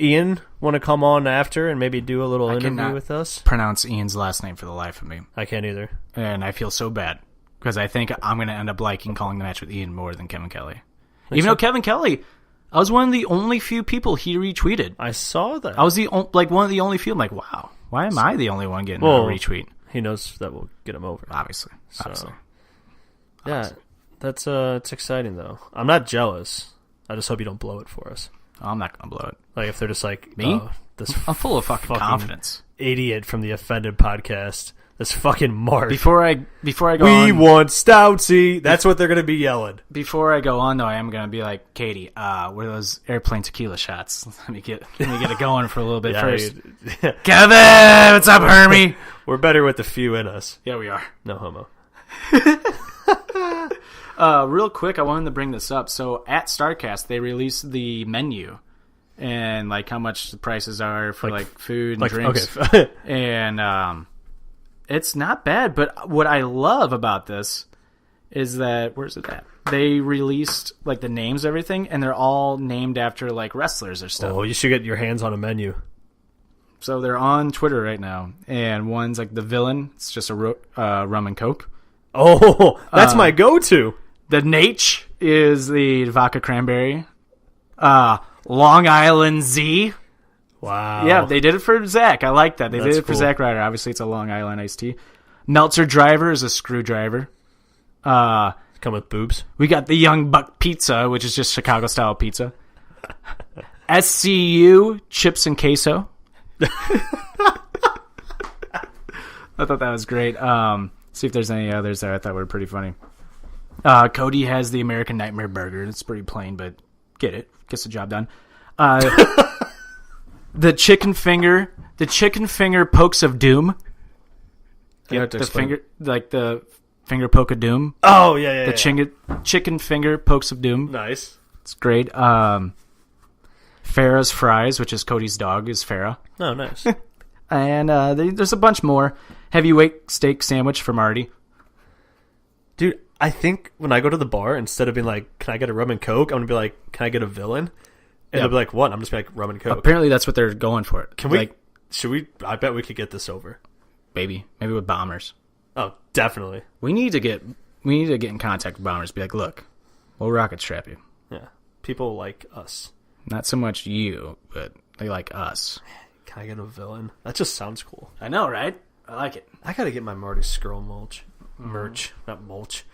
Ian want to come on after and maybe do a little interview with us. Pronounce Ian's last name for the life of me. I can't either. And I feel so bad because I think I'm going to end up liking calling the match with Ian more than Kevin Kelly. Even though Kevin Kelly, I was one of the only few people he retweeted. I saw that. I was one of the only few. I'm like, wow, why am I the only one getting a retweet? He knows that will get him over. Obviously. Yeah, that's it's exciting though. I'm not jealous. I just hope you don't blow it for us. Oh, I'm not going to blow it. Like if they're just like me, I'm full of fucking confidence. Idiot from the Offended podcast. This fucking Mark. Before I go we on, want Stoutsy. That's what they're going to be yelling. Before I go on, though, I am going to be like, Katie, where are those airplane tequila shots? Let me get it going for a little bit first. Kevin, what's up, Hermie? We're better with the few in us. Yeah, we are. No homo. Real quick, I wanted to bring this up. So at StarCast, they released the menu and like how much the prices are for like food and drinks. Okay. And it's not bad, but what I love about this is that where's it at? They released like the names of everything, and they're all named after like wrestlers or stuff. Oh, you should get your hands on a menu. So they're on Twitter right now, and one's like the villain. It's just a rum and coke. Oh, that's my go-to. The Nate is the vodka cranberry. Long Island Z. Wow. Yeah, they did it for Zach. I like that. They did it for cool. Zack Ryder. Obviously, it's a Long Island iced tea. Meltzer Driver is a screwdriver. Come with boobs. We got the Young Buck Pizza, which is just Chicago-style pizza. SCU Chips and Queso. I thought that was great. See if there's any others there I thought were pretty funny. Cody has the American Nightmare Burger. It's pretty plain, but gets the job done. The chicken finger pokes of doom. The finger poke of doom. Oh yeah. Chicken finger pokes of doom. Nice. It's great. Farrah's fries, which is Cody's dog, is Farrah. Oh, nice. And there's a bunch more. Heavyweight steak sandwich from Marty. Dude, I think when I go to the bar, instead of being like, can I get a rum and coke, I'm going to be like, can I get a villain? And they'll be like, what? I'm just like, rum and coke. Apparently that's what they're going for. Can we, should we, I bet we could get this over. Maybe with Bombers. Oh, definitely. We need to get in contact with Bombers. Be like, look, we'll rocket strap you. Yeah. People like us. Not so much you, but they like us. Can I get a villain? That just sounds cool. I know, right? I like it. I got to get my Marty Skrull merch. Not mulch.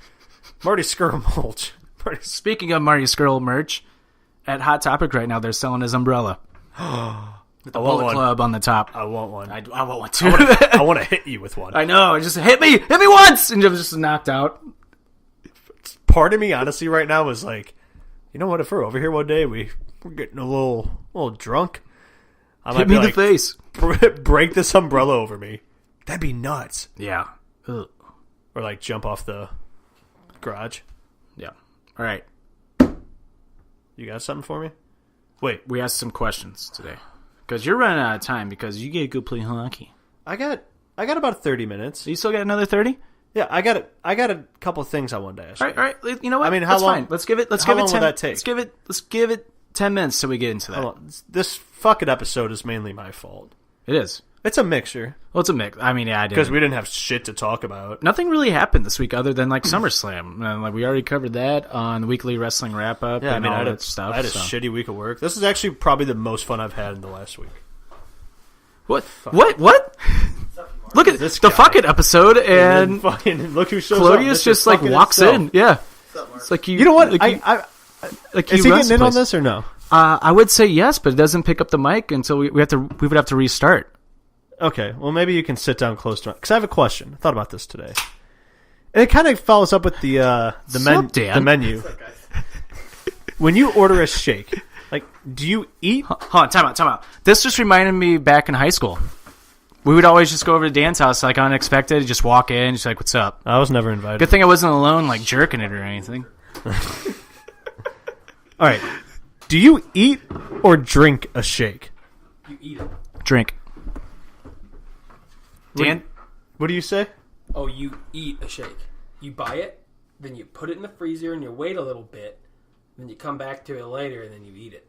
Marty Skrull mulch. Speaking of Marty Skrull merch, at Hot Topic right now, they're selling his umbrella. With the Bullet Club on the top. I want one. I want one too. I want to hit you with one. I know. Just hit me once, and I'm just knocked out. Part of me, honestly, right now is like, you know what? If we're over here one day, we're getting a little drunk. I Hit me in the face. Break this umbrella over me. That'd be nuts. Yeah. Ugh. Or like jump off the garage. Yeah. All right. You got something for me? Wait. We asked some questions today. Because you're running out of time because you get to go play hockey. I got about 30 minutes. You still got another 30? Yeah, I got a couple of things I wanted to ask. All right. You know what? I mean, how long? Fine. Let's give it 10. How long will that take? Let's give it 10 minutes till we get into that. This fucking episode is mainly my fault. It is. It's a mixture. Well, it's a mix. I mean, yeah, I did. Because we didn't have shit to talk about. Nothing really happened this week other than like SummerSlam. And, like we already covered that on the weekly wrestling wrap up. Yeah, and all that stuff. I had a shitty week of work. This is actually probably the most fun I've had in the last week. What? Look at this the guy. fucking episode, and fucking look who shows Claudius up. just like walks in. Yeah, it's like you know what? Like is he getting in on this or no? I would say yes, but it doesn't pick up the mic until we would have to restart. Okay, well maybe you can sit down close to it because I have a question. I thought about this today, and it kind of follows up with the menu. When you order a shake, like, do you eat? Hold on, time out. This just reminded me back in high school. We would always just go over to Dan's house, like unexpected, just walk in, just like, "What's up?" I was never invited. Good thing I wasn't alone, like jerking it or anything. All right, do you eat or drink a shake? You eat it. Drink. Dan, what do you say? Oh, you eat a shake. You buy it, then you put it in the freezer and you wait a little bit, then you come back to it later and then you eat it.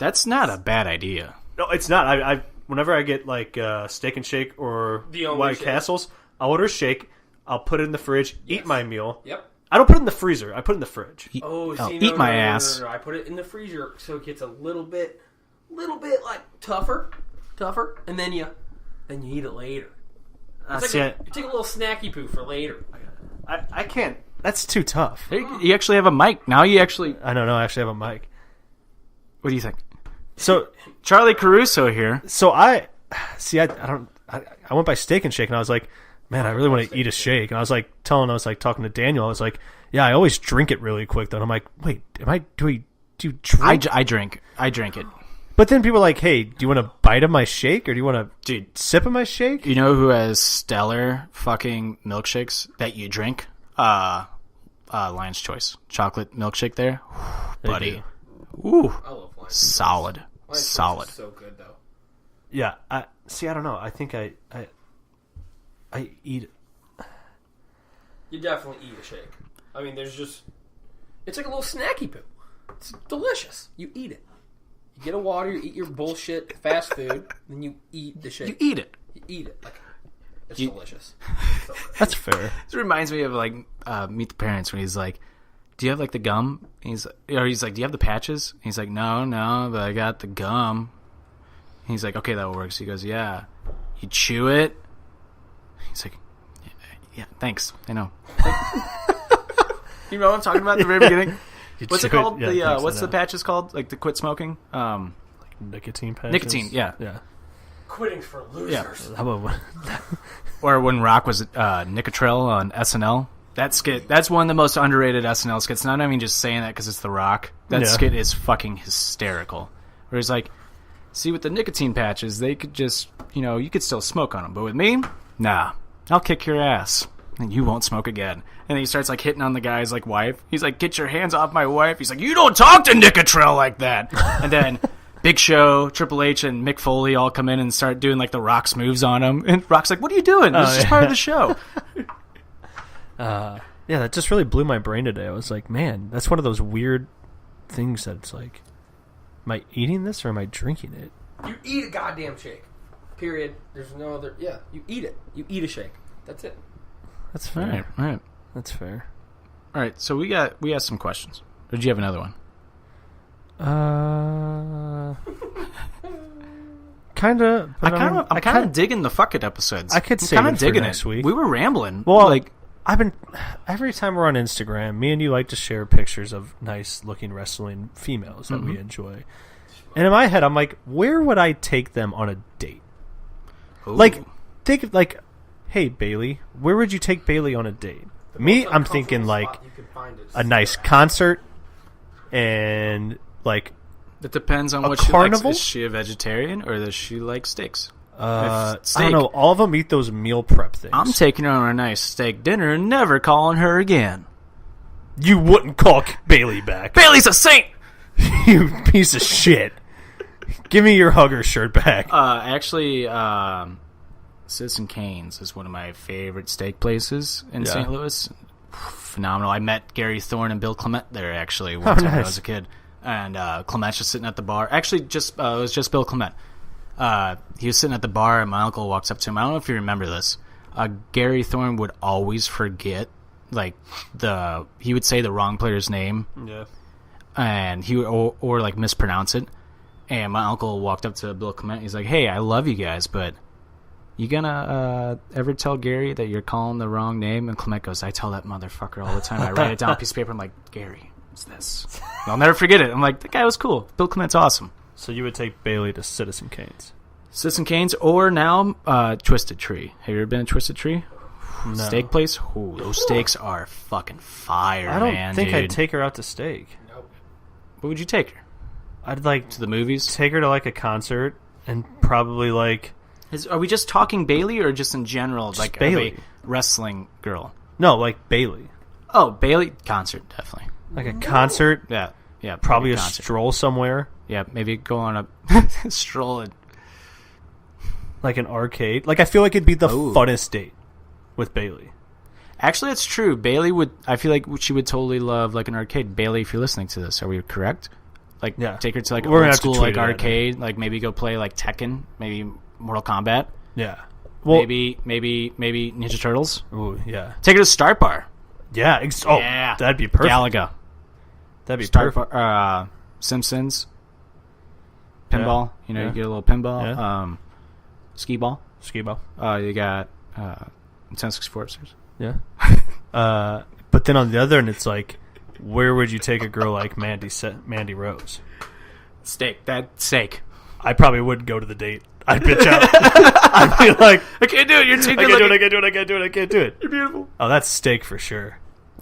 That's not a bad idea. No, it's not. I whenever I get like Steak and Shake or White Castles, I'll order a shake. I'll put it in the fridge, eat my meal. Yep. I don't put it in the freezer. I put it in the fridge. Eat my ass. No. I put it in the freezer so it gets a little bit like tougher, and then you eat it later. It's like you take a little snacky poo for later. I can't. That's too tough. You actually have a mic now. You actually. I don't know. I actually have a mic. What do you think? So Charlie Caruso here. So I went by Steak and Shake and I was like, man, I really want to eat a shake. And I was like talking to Daniel. I was like, yeah, I always drink it really quick. Then I'm like, wait, do you drink? I drink it. But then people are like, hey, do you want a bite of my shake or do you want to sip of my shake? You know who has stellar fucking milkshakes that you drink? Lion's Choice chocolate milkshake there, buddy. Ooh, I love Lion's solid. Solid. So good though. Yeah, I don't know. I think I eat it. You definitely eat a shake. I mean, it's like a little snacky poo. It's delicious. You eat it. You get a water, you eat your bullshit fast food, then you eat the shake. You eat it. You eat it. Like, it's delicious. So That's fair. This reminds me of like Meet the Parents when he's like, do you have like the gum? And he's like, do you have the patches? And he's like, no, but I got the gum. And he's like, okay, that works. He goes, yeah. You chew it. He's like, yeah, thanks. I know. You know what I'm talking about at the very beginning? What's it called? Yeah, what's the patches called? Like to quit smoking? Like nicotine patches? Nicotine, yeah. Yeah. quitting's for losers. Yeah. How about or when Rock was Nicotrell on SNL? That skit, that's one of the most underrated SNL skits. Not even just saying that because it's The Rock. That skit is fucking hysterical. Where he's like, see, with the nicotine patches, they could just, you could still smoke on them. But with me, nah, I'll kick your ass. And you won't smoke again. And then he starts, hitting on the guy's, wife. He's like, get your hands off my wife. He's like, you don't talk to Nicotrell like that. And then Big Show, Triple H, and Mick Foley all come in and start doing, The Rock's moves on him. And Rock's like, what are you doing? This is just part of the show. Yeah, that just really blew my brain today. I was like, man, that's one of those weird things that it's like, am I eating this or am I drinking it? You eat a goddamn shake. Period. There's no other... Yeah, you eat it. You eat a shake. That's it. That's fair. All right. That's fair. All right, so we asked some questions. Or did you have another one? Kind of. I'm kind of digging the fuck it episodes. I could save it for next week. We were rambling. Well, every time we're on Instagram, me and you like to share pictures of nice looking wrestling females that we enjoy. And in my head, I'm like, where would I take them on a date? Ooh. Think of hey Bailey, where would you take Bailey on a date? Me, I'm thinking a nice concert and It depends on what carnival? she likes. Is she a vegetarian or does she like steaks? I don't know. All of them eat those meal prep things. I'm taking her on a nice steak dinner and never calling her again. You wouldn't call Bailey back. Bailey's a saint! You piece of shit. Give me your hugger shirt back. Actually, Citizen Kane's is one of my favorite steak places in St. Louis. Phenomenal. I met Gary Thorne and Bill Clement there, actually, one time when I was a kid. And Clement's just sitting at the bar. Actually, it was just Bill Clement. He was sitting at the bar, and my uncle walks up to him. I don't know if you remember this. Gary Thorne would always forget, he would say the wrong player's name. Yeah. And he would, or mispronounce it. And my uncle walked up to Bill Clement. He's like, hey, I love you guys, but you gonna ever tell Gary that you're calling the wrong name? And Clement goes, I tell that motherfucker all the time. I write it down on a piece of paper. I'm like, Gary, what's this? I'll never forget it. I'm like, that guy was cool. Bill Clement's awesome. So you would take Bailey to Citizen Kane's? Citizen Kane's, or now Twisted Tree. Have you ever been to Twisted Tree? No. Steak place? Ooh, those steaks are fucking fire, man. I don't think I'd take her out to steak. Nope. What would you take her? I'd to the movies? Take her to a concert and probably Are we just talking Bailey or just in general? Just Bailey. A wrestling girl? No, Bailey. Oh, Bailey concert, definitely. A concert? Yeah. Probably a concert. stroll somewhere. Yeah, maybe go on a stroll. An arcade. I feel like it'd be the funnest date with Bailey. Actually, it's true. Bailey I feel like she would totally love an arcade. Bailey, if you're listening to this, are we correct? Like, Yeah. take her to like We're gonna old have to school tweet like it at her. arcade. Like maybe go play like Tekken, maybe Mortal Kombat, Yeah. Well, maybe Ninja Turtles. Ooh, yeah. Take her to Start Bar. Yeah. Yeah. That'd be perfect. Galaga. That'd be Start perfect. Bar. Simpsons. Pinball. Yeah. You know, Yeah. you get a little pinball. Yeah. Skee ball. Ski ball. You got Nintendo 64 upstairs. Yeah. But then on the other end, it's like, where would you take a girl like Mandy Rose? Steak. That steak. I probably wouldn't go to the date. I'd bitch out. I'd be like, I can't do it. You're too I good can't do it. looking. I can't do it. You're beautiful. Oh, that's steak for sure.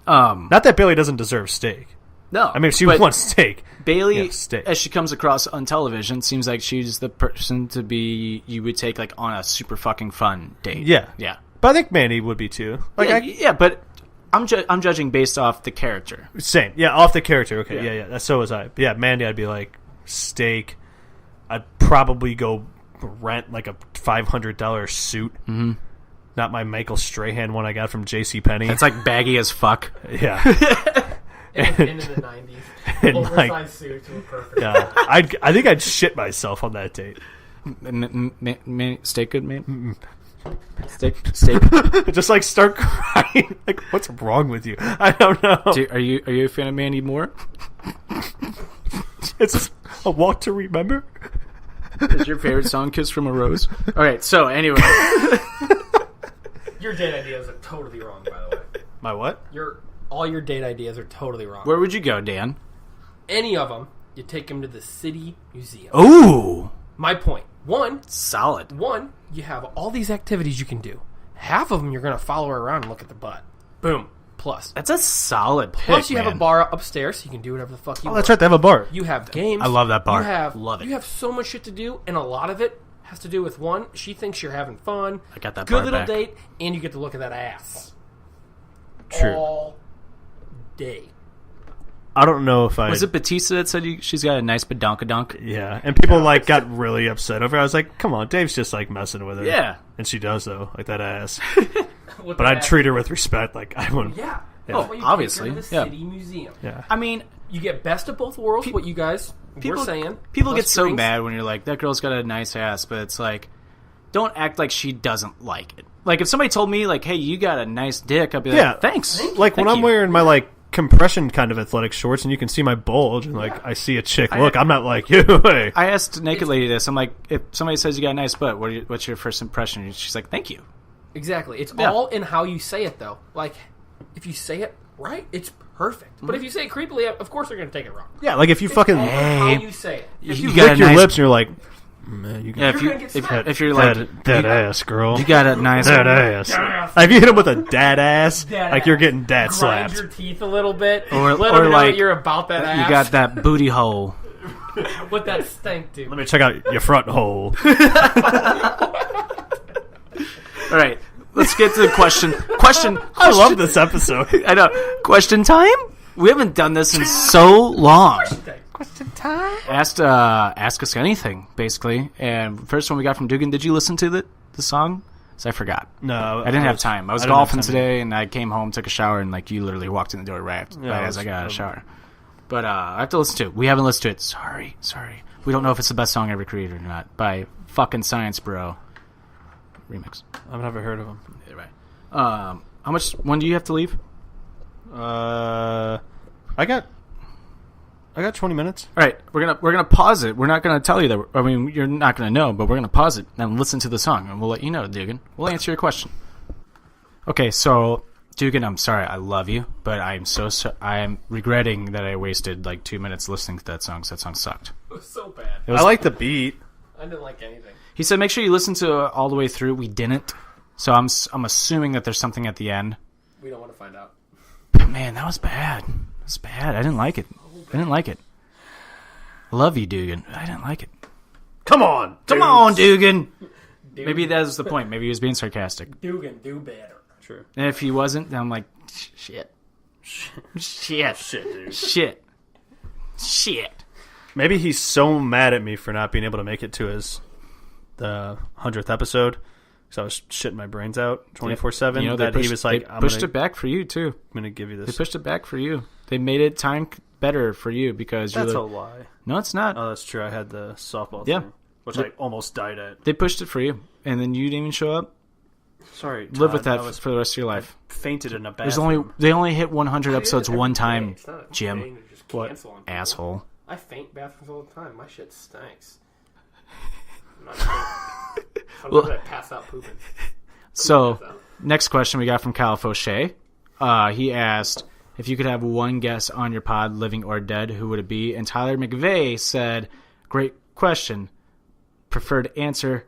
Not Not that Bailey doesn't deserve steak. no. I mean, if she but wants steak. Bailey, Yeah, steak. as she comes across on television, seems like she's the person to be you would take like on a super fucking fun date. Yeah. Yeah. But I think Mandy would be too. Like, Yeah, but I'm judging based off the character. same. Yeah, off the character. Okay, Yeah. yeah. So was I. But yeah, Mandy, I'd be like, steak. I'd probably go rent like a $500 suit. Mm-hmm. Not my Michael Strahan one I got from JCPenney. It's like baggy as fuck. Yeah. In the 90s. And, Oversized like, suits were perfect. Yeah. I think I'd shit myself on that date. Steak good, man? Steak. Just like start crying. Like, what's wrong with you? I don't know. Are you a fan of Mandy Moore? It's just a walk to remember. Is your favorite song "Kiss from a Rose"? All right. So anyway, Your date ideas are totally wrong, by the way. My what? All your date ideas are totally wrong. where would you go, Dan? Any of them, you take them to the City Museum. Ooh, My point. solid. One, you have all these activities you can do. Half of them you're going to follow her around and look at the butt. Boom. Plus. That's a solid pick. Plus, you have man. a bar upstairs, so you can do whatever the fuck you Oh, want. that's right. They have a bar. You have games. I love that bar. Love it. You have so much shit to do, and a lot of it has to do with one, she thinks you're having fun. I got that good bar little back. date, and you get to look at that ass. True. All day. I don't know if I Was it Batista that said she's got a nice badonkadonk? Yeah, and people like got really upset over it. I was like, come on, Dave's just like messing with her. Yeah. And she does though, like that ass. With But the I'd ass. treat her with respect. Like I wouldn't. Yeah. Oh, That's why you obviously, Take her to the yeah. City Museum. Yeah. I mean, You get best of both worlds, what you guys people were saying. People plus get so drinks. mad when you're like, that girl's got a nice ass, but it's like, don't act like she doesn't like it. Like if somebody told me like, hey, you got a nice dick, I'd be like, Yeah. thanks. Like when Thank I'm you. wearing my like compression kind of athletic shorts and you can see my bulge and like I see a chick look, I'm not like you. Hey. I asked a naked lady this. I'm like, if somebody says you got a nice butt, what's your first impression? And she's like, thank you. Exactly. It's Yeah. all in how you say it, though. Like, if you say it right, it's perfect. But if you say it creepily, of course they're going to take it wrong. Yeah, like if you fucking All in how you say it. If you got lick a your nice- lips and you're like, man, you Yeah, got if You're gonna get smacked. if you're like that ass, girl. you got a nice that ass. If you hit him with a dad ass, Dad like ass. you're getting dad Grind slapped. your teeth a little bit. Or- let or them know like, that you're about that ass. you got that booty hole. What that stank, dude. Let me check out your front hole. All right, let's get to the question. I love this episode. I know. Question time? We haven't done this in so long. Question time. Ask us anything, basically. And first one we got from Dugan. Did you listen to the song? 'Cause I forgot. No, I didn't have time. I was didn't have golfing time. today, and I came home, took a shower, and like you literally walked in the door right as I got out of the shower. But I have to listen to it. We haven't listened to it. Sorry. We don't know if it's the best song ever created or not. By fucking Science Bro remix. I've never heard of him. Yeah, right. How much? When do you have to leave? I got 20 minutes. All right, we're gonna pause it. We're not gonna tell you that. I mean, you're not gonna know, but we're gonna pause it and listen to the song, and we'll let you know, Dugan. We'll answer your question. Okay, so Dugan, I'm sorry, I love you, but I am regretting that I wasted like 2 minutes listening to that song. 'Cause that song sucked. It was so bad. I like the beat. I didn't like anything. He said, make sure you listen to it all the way through. We didn't, so I'm assuming that there's something at the end. We don't want to find out. But man, that was bad. That's bad. I didn't like it. I love you, Dugan. I didn't like it. Come on, Come on, Dugan. Maybe that was the point. Maybe he was being sarcastic. Dugan, do better. True. And if he wasn't, then I'm like, shit. Maybe he's so mad at me for not being able to make it to the 100th episode because I was shitting my brains out 24/7. You know, that he was like, they pushed it back for you too. I'm gonna give you this. They pushed it back for you. They made it time better for you because That's you're a lie. No, it's not. Oh, that's true. I had the softball Yeah. thing, which I almost died at. They pushed it for you, and then you didn't even show up. Sorry, Todd, Live with that was for the rest of your life. fainted in a bathroom. They only hit 100 episodes one time, It's not a Jim. thing to just What? cancel on people. Asshole. I faint bathrooms all the time. My shit stinks. I'm not kidding. Sometimes I pass out pooping. So, next question we got from Kyle Fauché. He asked, if you could have one guest on your pod, living or dead, who would it be? And Tyler McVeigh said, great question. Preferred answer,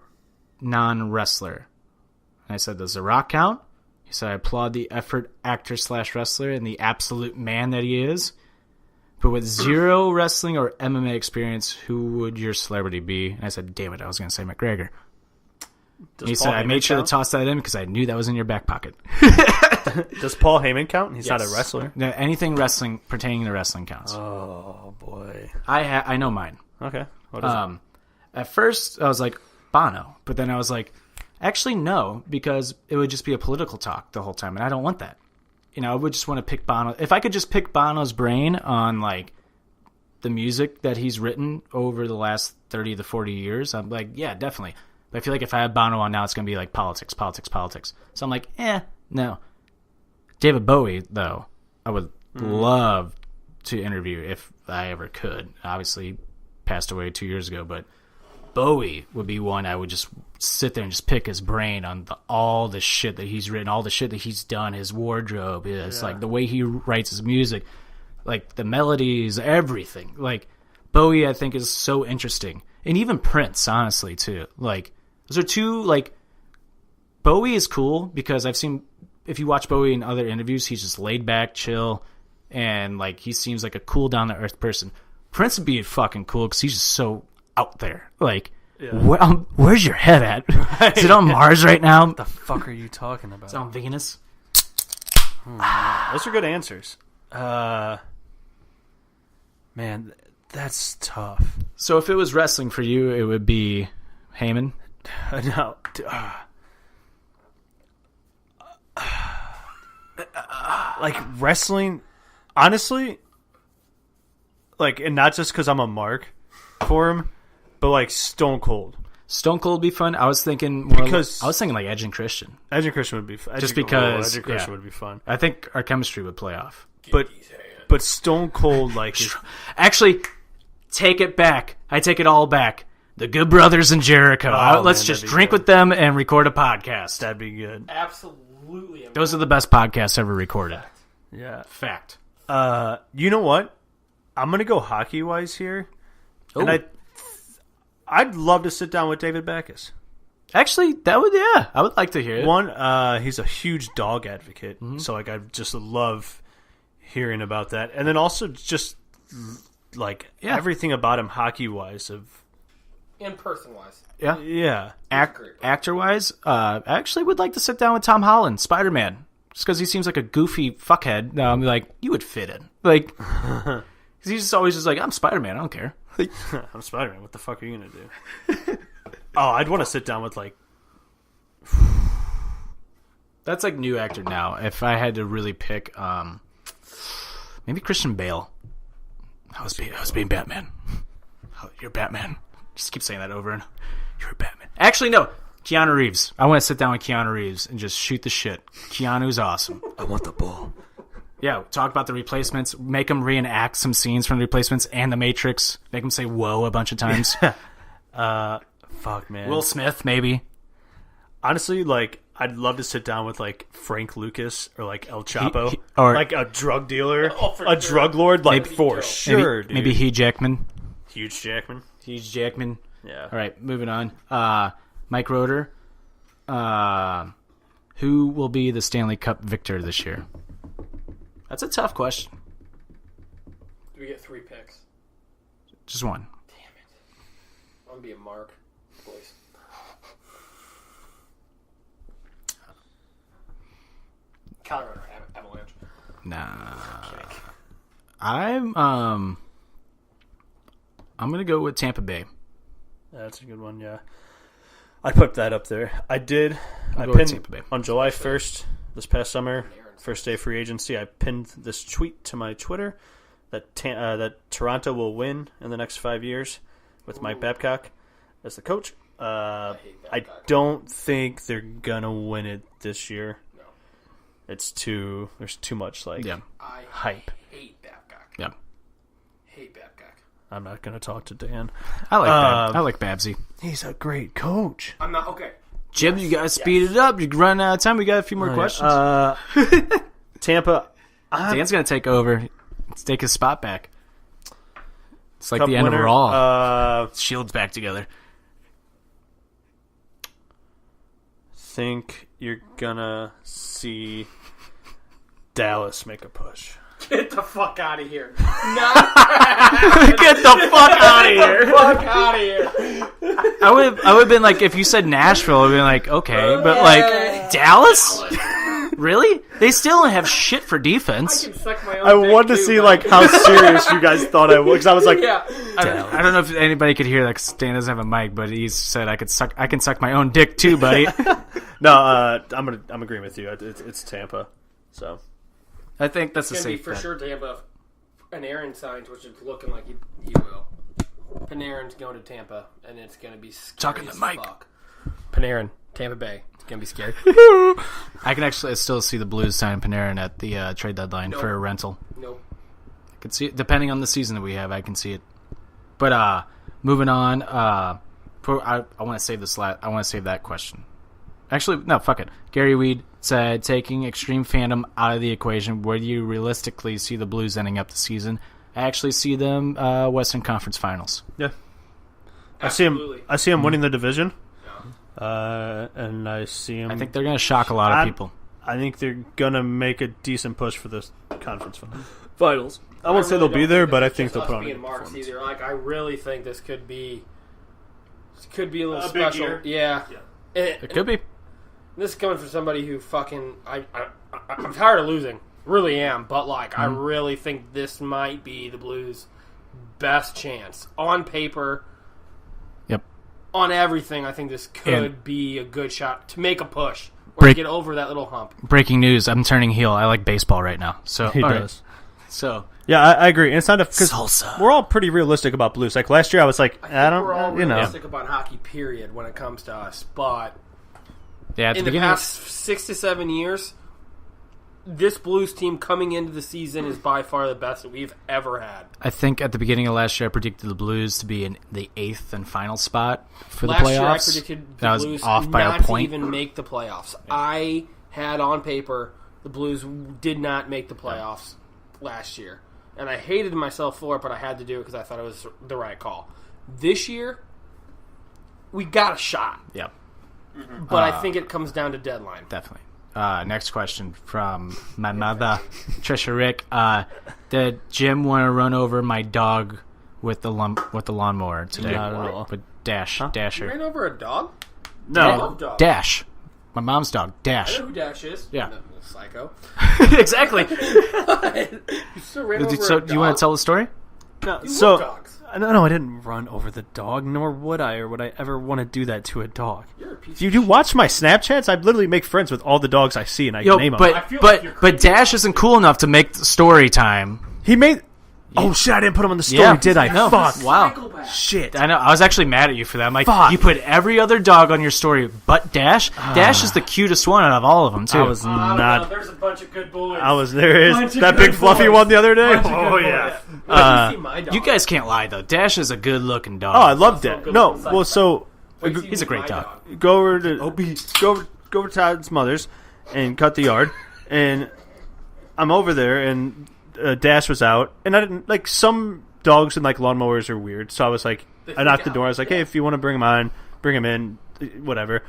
non-wrestler. And I said, does The Rock count? He said, I applaud the effort, actor/wrestler, and the absolute man that he is. But with zero wrestling or MMA experience, who would your celebrity be? And I said, damn it, I was going to say McGregor. And he said, I made sure to toss that in because I knew that was in your back pocket. Does Paul Heyman count? He's not a Yes. wrestler. No, anything wrestling pertaining to wrestling counts. Oh boy. I know mine. Okay. What is it? At first, I was like, Bono. But then I was like, actually, no, because it would just be a political talk the whole time, and I don't want that. You know, I would just want to pick Bono. If I could just pick Bono's brain on, like, the music that he's written over the last 30 to 40 years, I'm like, yeah, definitely. But I feel like if I had Bono on now, it's going to be like politics. So I'm like, no. David Bowie, though, I would love to interview if I ever could. Obviously, he passed away 2 years ago, but Bowie would be one I would just sit there and just pick his brain on all the shit that he's written, all the shit that he's done, his wardrobe, like the way he writes his music, like the melodies, everything. Like Bowie, I think, is so interesting. And even Prince, honestly, too. Like, those are two, like, Bowie is cool because I've seen, if you watch Bowie in other interviews, he's just laid back, chill, and, like, he seems like a cool, down-to-earth person. Prince would be fucking cool because he's just so out there. Like, where's your head at? Right. Is it on Mars right now? What the fuck are you talking about? Is it on Venus? Those are good answers. Man, that's tough. So if it was wrestling for you, it would be Heyman? No. Like, wrestling, honestly, like, and not just because I'm a mark for him, but, like, Stone Cold. Stone Cold would be fun. I was thinking more. I was thinking like Edge and Christian. Edge and Christian would be fun. Just because Edge and Christian would be fun. I think our chemistry would play off. But Stone Cold, like, actually, take it back. I take it all back. The Good Brothers and Jericho. Let's just drink with them and record a podcast. That'd be good. Absolutely. Those are the best podcasts ever recorded. Yeah. Fact. You know what? I'm gonna go hockey wise here, and I'd love to sit down with David Backus. Actually, I would like to hear it. One, he's a huge dog advocate, so like I just love hearing about that, and then also just like everything about him hockey wise and person wise. Yeah. Actor wise, I actually would like to sit down with Tom Holland, Spider-Man, just because he seems like a goofy fuckhead. I'm like, you would fit in, like, because he's just always just like, I'm Spider-Man, I don't care. I'm Spider-Man. What the fuck are you gonna do? I'd want to sit down with like. That's like new actor now. If I had to really pick, maybe Christian Bale. I was being Batman. Oh, you're Batman. Just keep saying that over and you're Batman. Actually, no. Keanu Reeves. I want to sit down with Keanu Reeves and just shoot the shit. Keanu's awesome. I want the ball. Yeah, talk about the Replacements. Make him reenact some scenes from the Replacements and the Matrix. Make him say "whoa" a bunch of times. Fuck, man. Will Smith, maybe. Honestly, like, I'd love to sit down with like Frank Lucas or like El Chapo, or like a drug dealer, a drug lord, like Maybe for Joe. sure, dude. Maybe Hugh Jackman. Huge Jackman. Hugh Jackman. Yeah. All right, moving on. Mike Roeder. Who will be the Stanley Cup victor this year? That's a tough question. Do we get 3 picks? Just one. Damn it. I'm gonna be a mark, boys. Colorado Avalanche. Nah. I'm gonna go with Tampa Bay. That's a good one. Yeah. I put that up there. I did. I go with pinned Tampa Bay. on July 1st, this past summer, first day of free agency, I pinned this tweet to my Twitter that Toronto will win in the next 5 years with Mike Babcock as the coach. I don't think they're going to win it this year. No. There's too much hype. I hate Babcock. Yeah. Hate Babcock. I'm not going to talk to Dan. I like Babsy. He's a great coach. I'm not okay. Jim, you guys speed it up. You're running out of time. We got a few more questions. Tampa. Dan's going to take over. Let's take his spot back. It's like Cup the end winner, of Raw. Shields back together. Think you're going to see Dallas make a push. Get the fuck out of here. Get the fuck out of here. Fuck out of here. I would have been like, if you said Nashville, I would have been like, okay. But like, Dallas? Really? They still don't have shit for defense. I wanted to see like how serious you guys thought I was. Because I was like, I don't know if anybody could hear that because Dan doesn't have a mic, but he said I can suck my own dick too, buddy. No, I'm agreeing with you. It's Tampa. So I think that's a It's going safe to be for bet. sure Tampa. Panarin signs, which is looking like he will. Panarin's going to Tampa, and it's going to be scary Talking to as Mike. fuck. Panarin, Tampa Bay. It's going to be scary. I can actually still see the Blues sign Panarin at the trade deadline for a rental. Nope. I can see it, depending on the season that we have. I can see it. But moving on. I want to save this. I want to save that question. Actually, no. Fuck it. Gary Weed said, taking extreme fandom out of the equation, where do you realistically see the Blues ending up the season? I actually see them Western Conference Finals. yeah, Absolutely. I see him winning the division. And I see him. I think they're going to shock a lot of people. I think they're gonna make a decent push for this conference finals. I won't say they'll be there, but I think they'll put on a good performance. Either. Like, I really think this could be a little A big special. year. Yeah. It could be. This is coming from somebody who fucking I'm tired of losing. Really am, but like I really think this might be the Blues' best chance on paper. Yep. On everything, I think this could be a good shot to make a push or to get over that little hump. Breaking news: I'm turning heel. I like baseball right now. So He all does. Right. So Yeah, I agree. And it's not because salsa. we're all pretty realistic about Blues. Like last year, I was like, I think we're all realistic about hockey, period, when it comes to us. But Yeah, at in the past 6 to 7 years, this Blues team coming into the season is by far the best that we've ever had. I think at the beginning of last year, I predicted the Blues to be in the 8th and final spot for the Last playoffs. year, I predicted the that was Blues off by not a point. to even make the playoffs. I had on paper the Blues did not make the playoffs last year. And I hated myself for it, but I had to do it because I thought it was the right call. This year, we got a shot. Yep, But I think it comes down to deadline. definitely. Next question from my mother, Trisha Rick. Did Jim want to run over my dog with the lawnmower today? Not at all. With Dasher. You ran over a dog? I no. love dogs. Dash. My mom's dog, I Dash. know who Dash is. Yeah. No, psycho. Exactly. You still ran over So, a do you want dog? to tell the story? No, You so love dogs. no, I didn't run over the dog, nor would I, or would I ever want to do that to a dog. You're a piece If you do watch my Snapchats, I literally make friends with all the dogs I see, and I Yo, name them. but Dash isn't cool enough to make the story time. He made. Oh shit! I didn't put him on the story, Yeah. did I? No. Fuck! Wow. Shit! I know. I was actually mad at you for that. I'm like, Fuck. you put every other dog on your story but Dash. Dash is the cutest one out of all of them, too. I was I don't know. not. There's a bunch of good boys. I was there. Bunch Is of that good big fluffy boys. one the other day? Bunch of Oh good yeah. boys. Wait, you see my dog. You guys can't lie, though. Dash is a good-looking dog. Oh, I love that. good No, looking well, side. so Wait till you He's a meet great my dog. go over to go over to Todd's mother's and cut the yard, and I'm over there, and Dash was out, and I didn't like some dogs and like lawnmowers are weird, so I was like, I knocked the door. I was like, hey, if you want to bring him on, bring him in, whatever.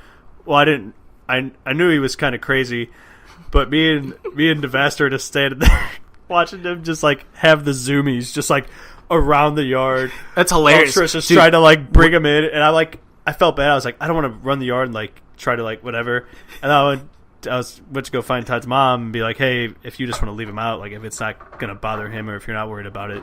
Well, I didn't. I knew he was kind of crazy, but me and Devaster just standing there watching him just like have the zoomies just like around the yard. That's hilarious. Trish just Dude, tried to like bring him in, and I felt bad. I was like, I don't want to run the yard and like try to like whatever. And I went, went to go find Todd's mom and be like, hey, if you just want to leave him out, like if it's not gonna bother him or if you're not worried about it,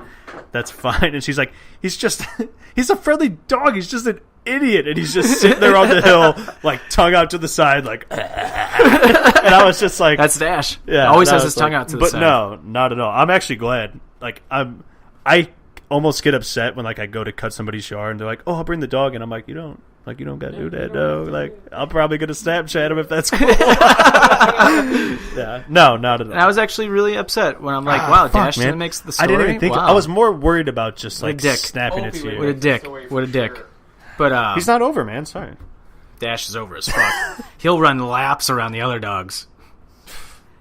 that's fine. And she's like, he's a friendly dog. He's just an idiot, and he's just sitting there on the hill, like tongue out to the side, like. And I was just like, that's Dash. Yeah, always has his tongue out to the side. But no, not at all. I'm actually glad. Like I almost get upset when like I go to cut somebody's yard and they're like, oh, I'll bring the dog, and I'm like, you don't gotta do that, no. Like, I'm probably gonna Snapchat him if that's cool. Yeah, no, not at all. And I was actually really upset when I'm like, wow, Dash man. makes the story. I didn't even think. Wow. I was more worried about just like dick. snapping it to you. What a dick! What a dick! But he's not over, man. Sorry. Dash is over as fuck. He'll run laps around the other dogs.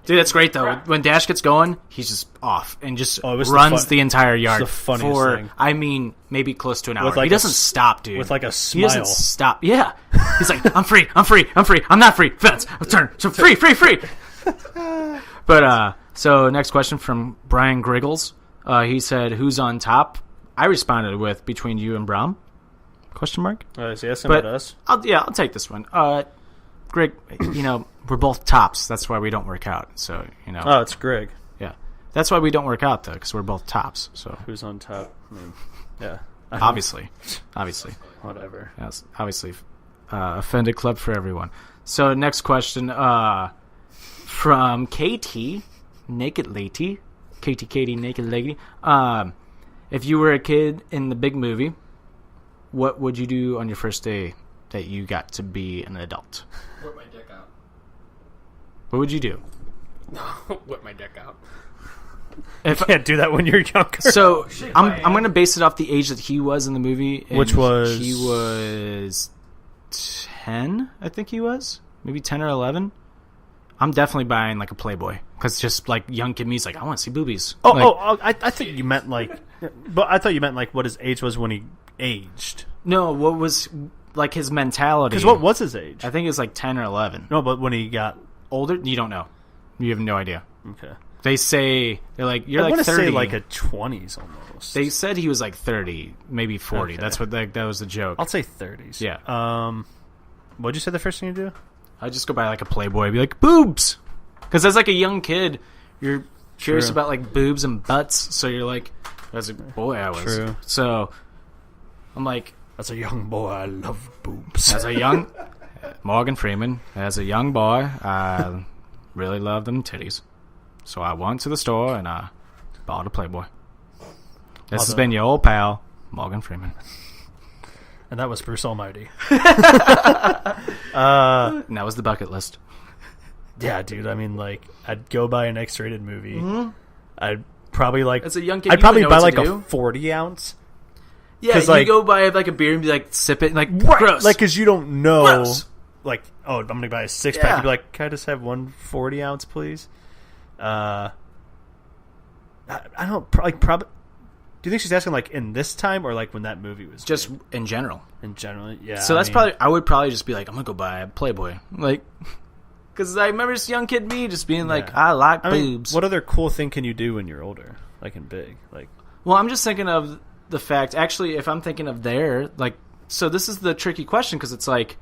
Dude, that's great though. When Dash gets going, he's just off and just runs the entire yard. It's the funniest thing. I mean, maybe close to an hour. Like he doesn't stop, dude. With like a smile. He doesn't stop. Yeah. He's like, I'm free. I'm not free. Fence. Turn. So free. But so next question from Brian Griggles. He said, "Who's on top?" I responded with "Between you and Braum?" Question mark. Is he asking about us? I'll take this one. Greg, we're both tops. That's why we don't work out. So, Oh, it's Greg. Yeah. That's why we don't work out, though, because we're both tops. So who's on top? I mean, yeah. Obviously. Whatever. Yes, obviously. Offended club for everyone. So, next question from KT, Naked Lady. Katie, Naked Lady. If you were a kid in the big movie, what would you do on your first day that you got to be an adult? Whip my dick out. What would you do? Whip my dick out. You can't do that when you're younger. So I'm going to base it off the age that he was in the movie. Which was? He was 10, I think he was. Maybe 10 or 11. I'm definitely buying like a Playboy. Because just like young kid me's like, I want to see boobies. I think you meant like... But I thought you meant like what his age was when he aged. No, what was like his mentality. Because what was his age? I think it was like 10 or 11. No, but when he got... Older? You don't know. You have no idea. Okay. They're like, you're I like 30. Say like a 20s almost. They said he was like 30, maybe 40. Okay. That's what that was the joke. I'll say 30s. Yeah. What'd you say the first thing you do? I just go buy like a Playboy, be like, boobs, because as like a young kid, you're curious about like boobs and butts. So you're like, as a boy, I was. True. So I'm like, as a young boy, I love boobs. As a young Morgan Freeman, as a young boy, I really loved them titties. So I went to the store and I bought a Playboy. This has been your old pal, Morgan Freeman. And that was Bruce Almighty. And that was the bucket list. Yeah, dude. I mean, like, I'd go buy an X-rated movie. Mm-hmm. I'd probably like... As a young kid, I'd probably buy like a 40-ounce. Yeah, you go buy like a beer and be like, sip it, and like, gross. Like, because you don't know... Gross. Like, oh, I'm going to buy a 6-pack. You'd be like, can I just have one 40-ounce, please? I don't... Probably... Do you think she's asking like in this time or like when that movie was just made? In general? In general, yeah. So I would probably just be like, I'm gonna go buy a Playboy, like, because I remember this young kid me just being like, I like boobs. What other cool thing can you do when you're older, like in big, like? Well, I'm just thinking of the fact. Actually, if I'm thinking of there, like, so this is the tricky question because it's like,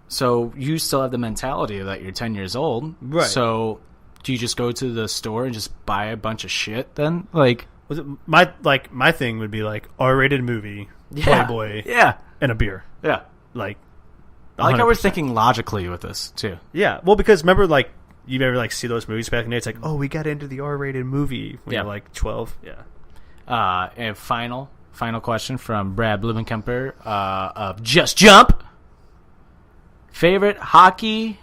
so you still have the mentality that you're 10 years old, right? So do you just go to the store and just buy a bunch of shit then, like? My thing would be like R-rated movie, Playboy, and a beer, like. I like how we're thinking logically with this too. Yeah, well, because remember, like you ever like see those movies back in the day? It's like, oh, we got into the R-rated movie when you're like 12. Yeah. And final question from Brad Blumenkemper of Just Jump. Favorite hockey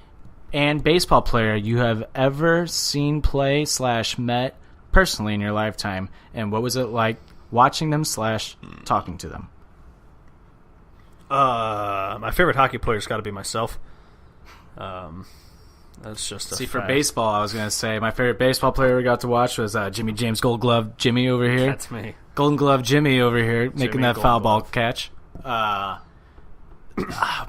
and baseball player you have ever seen play / met personally in your lifetime, and what was it like watching them / talking to them? My favorite hockey player's got to be myself. That's just fact. For baseball, I was gonna say my favorite baseball player we got to watch was Jimmy James, Gold Glove Jimmy over here. That's me. Golden Glove Jimmy over here making that foul ball catch.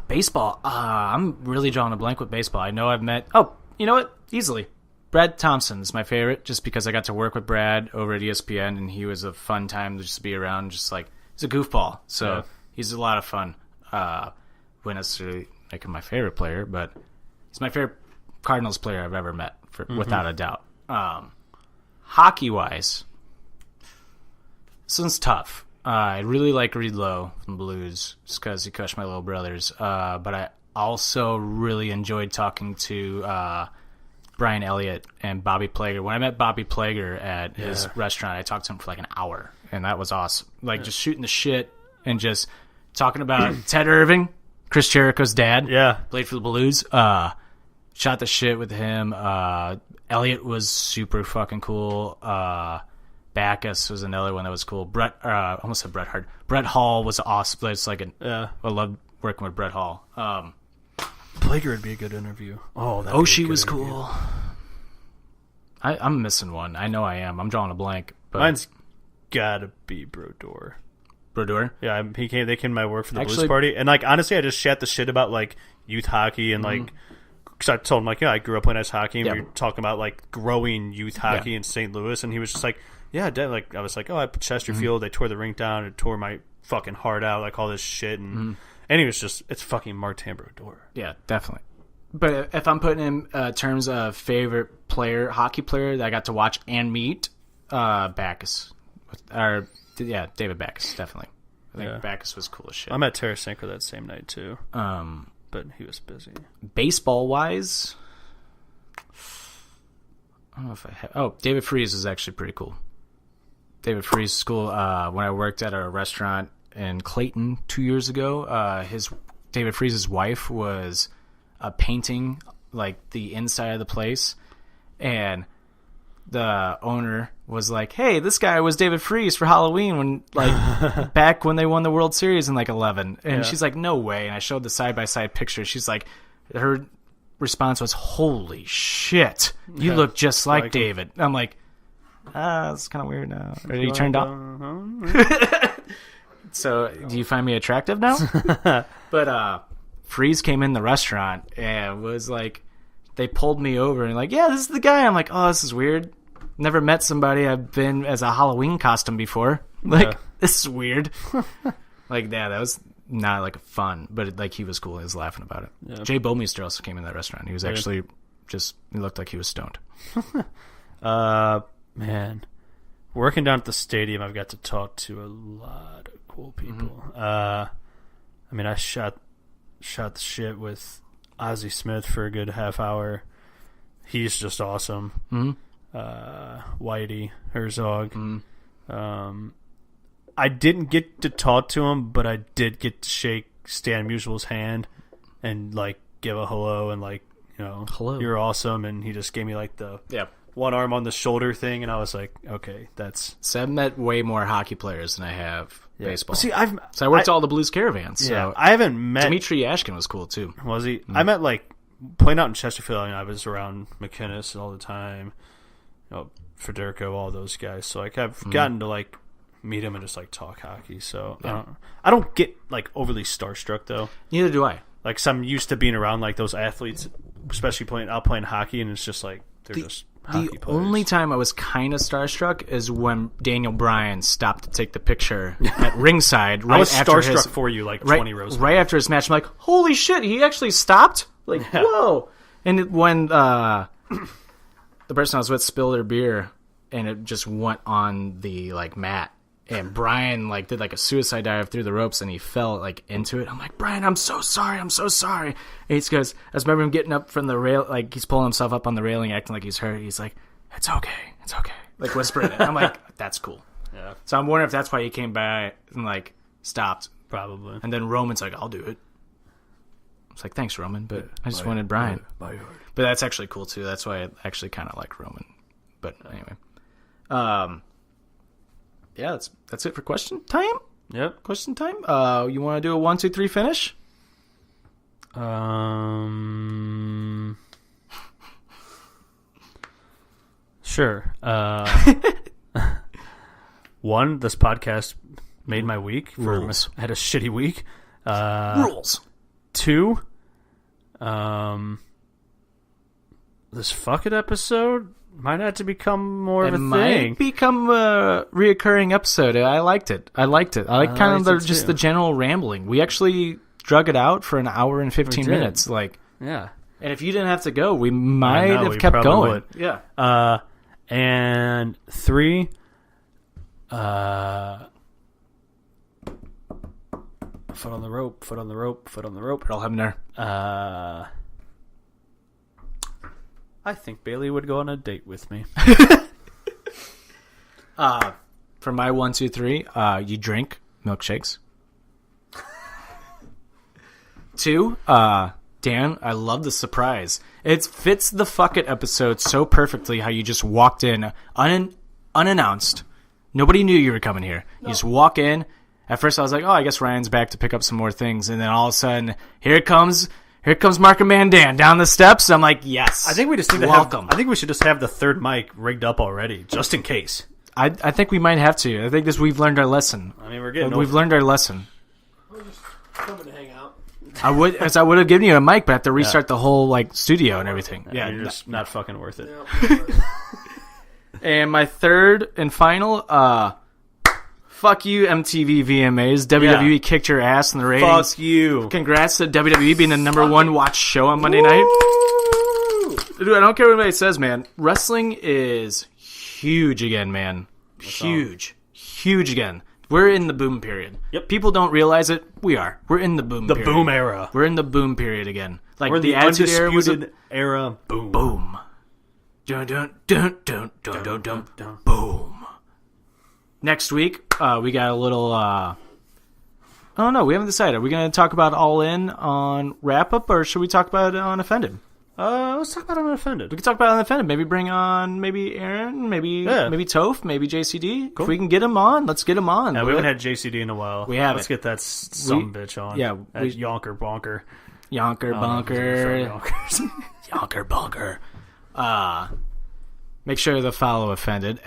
Baseball. I'm really drawing a blank with baseball. I know I've met. Oh, you know what? Easily. Brad Thompson is my favorite, just because I got to work with Brad over at ESPN, and he was a fun time to just be around. Just like he's a goofball, so he's a lot of fun. Wouldn't necessarily make him my favorite player, but he's my favorite Cardinals player I've ever met, without a doubt. Hockey-wise, this one's tough. I really like Reed Lowe from Blues just because he coached my little brothers. But I also really enjoyed talking to Brian Elliott and Bobby Plager. When I met Bobby Plager at his restaurant, I talked to him for like an hour, and that was awesome. Like just shooting the shit and just talking about Ted Irving, Chris Jericho's dad. Yeah. Played for the Blues. Shot the shit with him. Elliott was super fucking cool. Backus was another one that was cool. Almost said Bret Hart. Bret Hall was awesome. It's like I loved working with Bret Hall. Plager would be a good interview. She was cool. I'm missing one. I know I am. I'm drawing a blank. But Mine's gotta be Brodeur. Brodeur? Yeah, they came to my work for the Blues Party, and like honestly, I just chat the shit about like youth hockey and like. Because I told him, like, I grew up playing ice hockey, and we were talking about, like, growing youth hockey in St. Louis, and he was just like, I was like, I put Chesterfield, they tore the rink down, and tore my fucking heart out, like, all this shit, and he was just, it's fucking Martin Brodeur. Yeah, definitely. But if I'm putting in terms of favorite hockey player that I got to watch and meet, Backus. David Backus, definitely. I think Backus was cool as shit. I met Tarasenko that same night, too. But he was busy. Baseball-wise, I don't know if I have... Oh, David Freese is actually pretty cool. David Freese is cool. When I worked at a restaurant in Clayton 2 years ago, David Freese's wife was painting like the inside of the place, and the owner was like, "Hey, this guy was David Freese for Halloween when back when they won the World Series in like 11." And she's like, "No way." And I showed the side-by-side picture. She's like, her response was, "Holy shit, you look just like David." I'm like, it's kind of weird now. Are you turned on? So, do you find me attractive now? But Freeze came in the restaurant and was like, they pulled me over and like, "Yeah, this is the guy." I'm like, "Oh, this is weird. Never met somebody I've been as a Halloween costume before. Like, this is weird." Like, that was not like fun, but like he was cool. He was laughing about it. Yeah. Jay Bomeister also came in that restaurant. He was actually he looked like he was stoned. Man, working down at the stadium, I've got to talk to a lot of cool people. I mean, I shot the shit with Ozzie Smith for a good half hour. He's just awesome. Whitey Herzog. I didn't get to talk to him, but I did get to shake Stan Musical's hand and like give a hello and like, hello, you're awesome. And he just gave me like the one arm on the shoulder thing, and I was like, okay, that's. So I've met way more hockey players than I have baseball. See, I worked all the Blues Caravans. So I haven't met Dmitry Yashkin was cool too. Was he? I met like playing out in Chesterfield. I was around McInnes all the time. Federico, all those guys. So like I've gotten to like meet him and just like talk hockey. So I don't get like overly starstruck though. Neither do I. Like I'm used to being around like those athletes, especially playing hockey, and it's just like they're just hockey players. The only time I was kind of starstruck is when Daniel Bryan stopped to take the picture at ringside. Right, I was after starstruck for you like 20 rows. Right after his match, I'm like, holy shit, he actually stopped? Like, whoa! And when the person I was with spilled their beer, and it just went on the like mat, and Brian like did like a suicide dive through the ropes, and he fell like into it. I'm like, "Brian, I'm so sorry. And he goes, I just remember him getting up from the rail, like he's pulling himself up on the railing, acting like he's hurt. He's like, it's okay, like whispering it. I'm like, that's cool. Yeah. So I'm wondering if that's why he came by and like stopped, probably. And then Roman's like, I'll do it. It's like, thanks, Roman, but I just wanted Brian. But that's actually cool too. That's why I actually kind of like Roman. But anyway, yeah, that's it for question time. Yep, question time. You want to do a 1, 2, 3 finish? Sure. One, this podcast made my week. Rules. I had a shitty week. Rules. 2, this fuck it episode might have to become more of a thing. It might become a reoccurring episode. I liked it. I like kind of the general rambling. We actually drug it out for an hour and 15 minutes. Like, yeah. And if you didn't have to go, we might have we kept probably going. would. Yeah. And 3, foot on the rope, foot on the rope, foot on the rope. Earl Hebner. I think Bailey would go on a date with me. For my 1, 2, 3, you drink milkshakes. 2, Dan, I love the surprise. It fits the Fuck It episode so perfectly how you just walked in unannounced. Nobody knew you were coming here. No. You just walk in. At first I was like, oh, I guess Ryan's back to pick up some more things. And then all of a sudden, here comes Mark and Man Dan down the steps. I'm like, yes. I think we just need welcome. I think we should just have the third mic rigged up already, just in case. I think we might have to. I think we've learned our lesson. I mean, we've learned our lesson. We're just coming to hang out. I would have given you a mic, but I have to restart the whole studio and everything. Yeah, you're just not fucking worth it. Yeah, And my third and final, fuck you, MTV VMAs. WWE kicked your ass in the ratings. Fuck you. Congrats to WWE being the number one watch show on Monday night. Dude, I don't care what anybody says, man. Wrestling is huge again, man. Huge again. We're in the boom period. Yep. People don't realize it. We are. We're in the boom period. The boom era. We're in the boom period again. Like We're in the undisputed era. Boom. Boom. Dun dun dun dun dun dun dun dun. Boom. Next week, we got a little. Oh no, we haven't decided. Are we going to talk about All In on wrap up, or should we talk about it on Offended? Let's talk about Unoffended. We can talk about Unoffended. Maybe bring on Aaron, maybe Toph, maybe JCD. Cool. If we can get him on, let's get him on. Yeah, we haven't had JCD in a while. We haven't. Let's get that bitch on. Yeah, Yonker Bonker. Yonker Bonker. Yonker Bonker. Make sure to follow Offended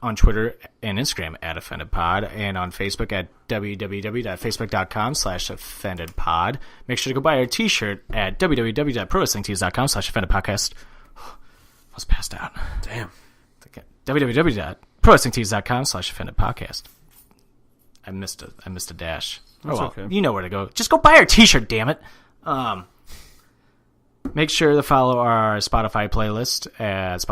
on Twitter and Instagram at OffendedPod, and on Facebook at www.facebook.com/OffendedPod. Make sure to go buy our t-shirt at www.prowrestlingtees.com/OffendedPodcast. I was passed out. Damn. www.prowrestlingtees.com/OffendedPodcast. I missed a dash. That's okay. You know where to go. Just go buy our t-shirt, damn it. Make sure to follow our Spotify playlist at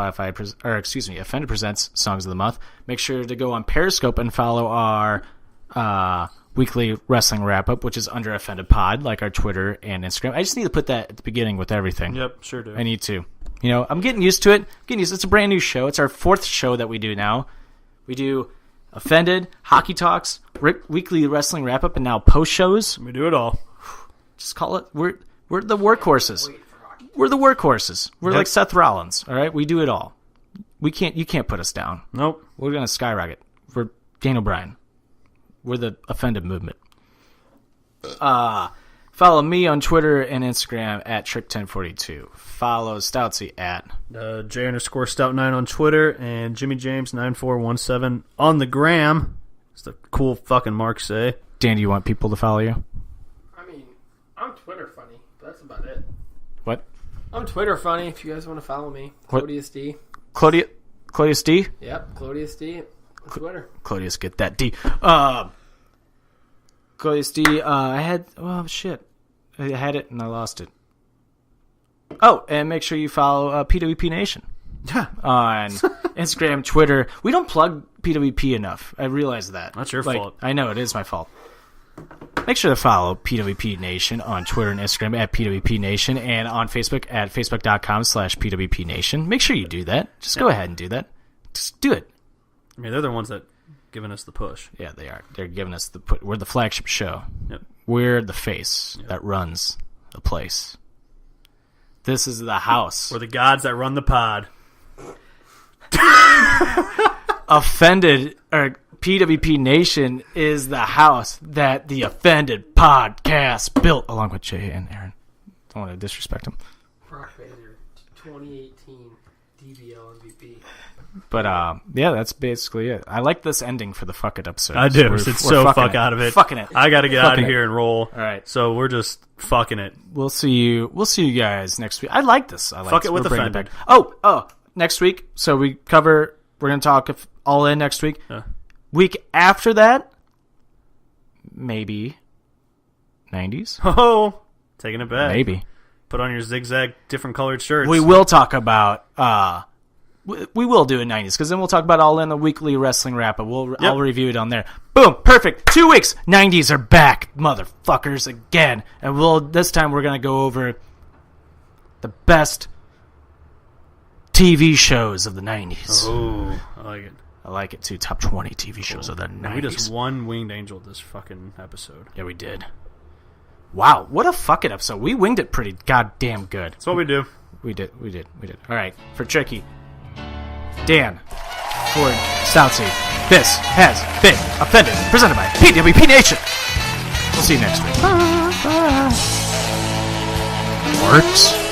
Offended Presents Songs of the Month. Make sure to go on Periscope and follow our weekly wrestling wrap-up, which is under Offended Pod, like our Twitter and Instagram. I just need to put that at the beginning with everything. Yep, sure do. I need to. I'm getting used to it. It's a brand new show. It's our 4th show that we do now. We do Offended, Hockey Talks, weekly wrestling wrap-up, and now post shows. We do it all. Just call it. We're the workhorses. We're the workhorses. We're like Seth Rollins, all right? We do it all. You can't put us down. Nope. We're going to skyrocket. We're Daniel Bryan. We're the Offended movement. Follow me on Twitter and Instagram at Trick1042. Follow Stoutsy at J_Stout9 on Twitter and Jimmy James 9417 on the gram. It's the cool fucking mark say. Dan, do you want people to follow you? I mean, I'm Twitter funny, but that's about it. What? I'm Twitter funny if you guys want to follow me. What? Claudius D. Claudius D? Yep, Claudius D. On Twitter. Claudius, get that D. Claudius D, I had it and I lost it. Oh, and make sure you follow PWP Nation. On Instagram, Twitter. We don't plug PWP enough. I realize that. That's your fault. I know, it is my fault. Make sure to follow PWP Nation on Twitter and Instagram at PWP Nation, and on Facebook at facebook.com/PWP Nation. Make sure you do that. Just go ahead and do that. Just do it. I mean, they're the ones that giving us the push. Yeah, they are. They're giving us the push. We're the flagship show. Yep. We're the face that runs the place. This is the house. We're the gods that run the pod. Offended, or PWP Nation is the house that the Offended podcast built, along with Jay and Aaron. Don't want to disrespect them. Brock Bader, 2018 DBL MVP. But yeah, that's basically it. I like this ending for the Fuck It episode. I do. We're so fuck out of it. Fucking it. I got to get out of here and roll. All right. So we're just fucking it. We'll see you guys next week. I like this. Fuck it with Offended. Oh, next week. So we're going to talk All In next week. Week after that, maybe 90s. Oh, taking it back. Maybe. Put on your zigzag, different colored shirts. We will talk about. We will do a 90s because then we'll talk about All In, the weekly wrestling wrap. I'll review it on there. Boom, perfect. 2 weeks. 90s are back, motherfuckers, again. And this time we're gonna go over the best TV shows of the 90s. Oh, I like it. I like it too. Top 20 TV shows of the 90s. We just won Winged Angel this fucking episode. Yeah, we did. Wow, what a fucking episode. We winged it pretty goddamn good. That's what we do. We did. All right, for Tricky, Dan, for Stoutsy, this has been Offended, presented by PWP Nation. We'll see you next week. Works.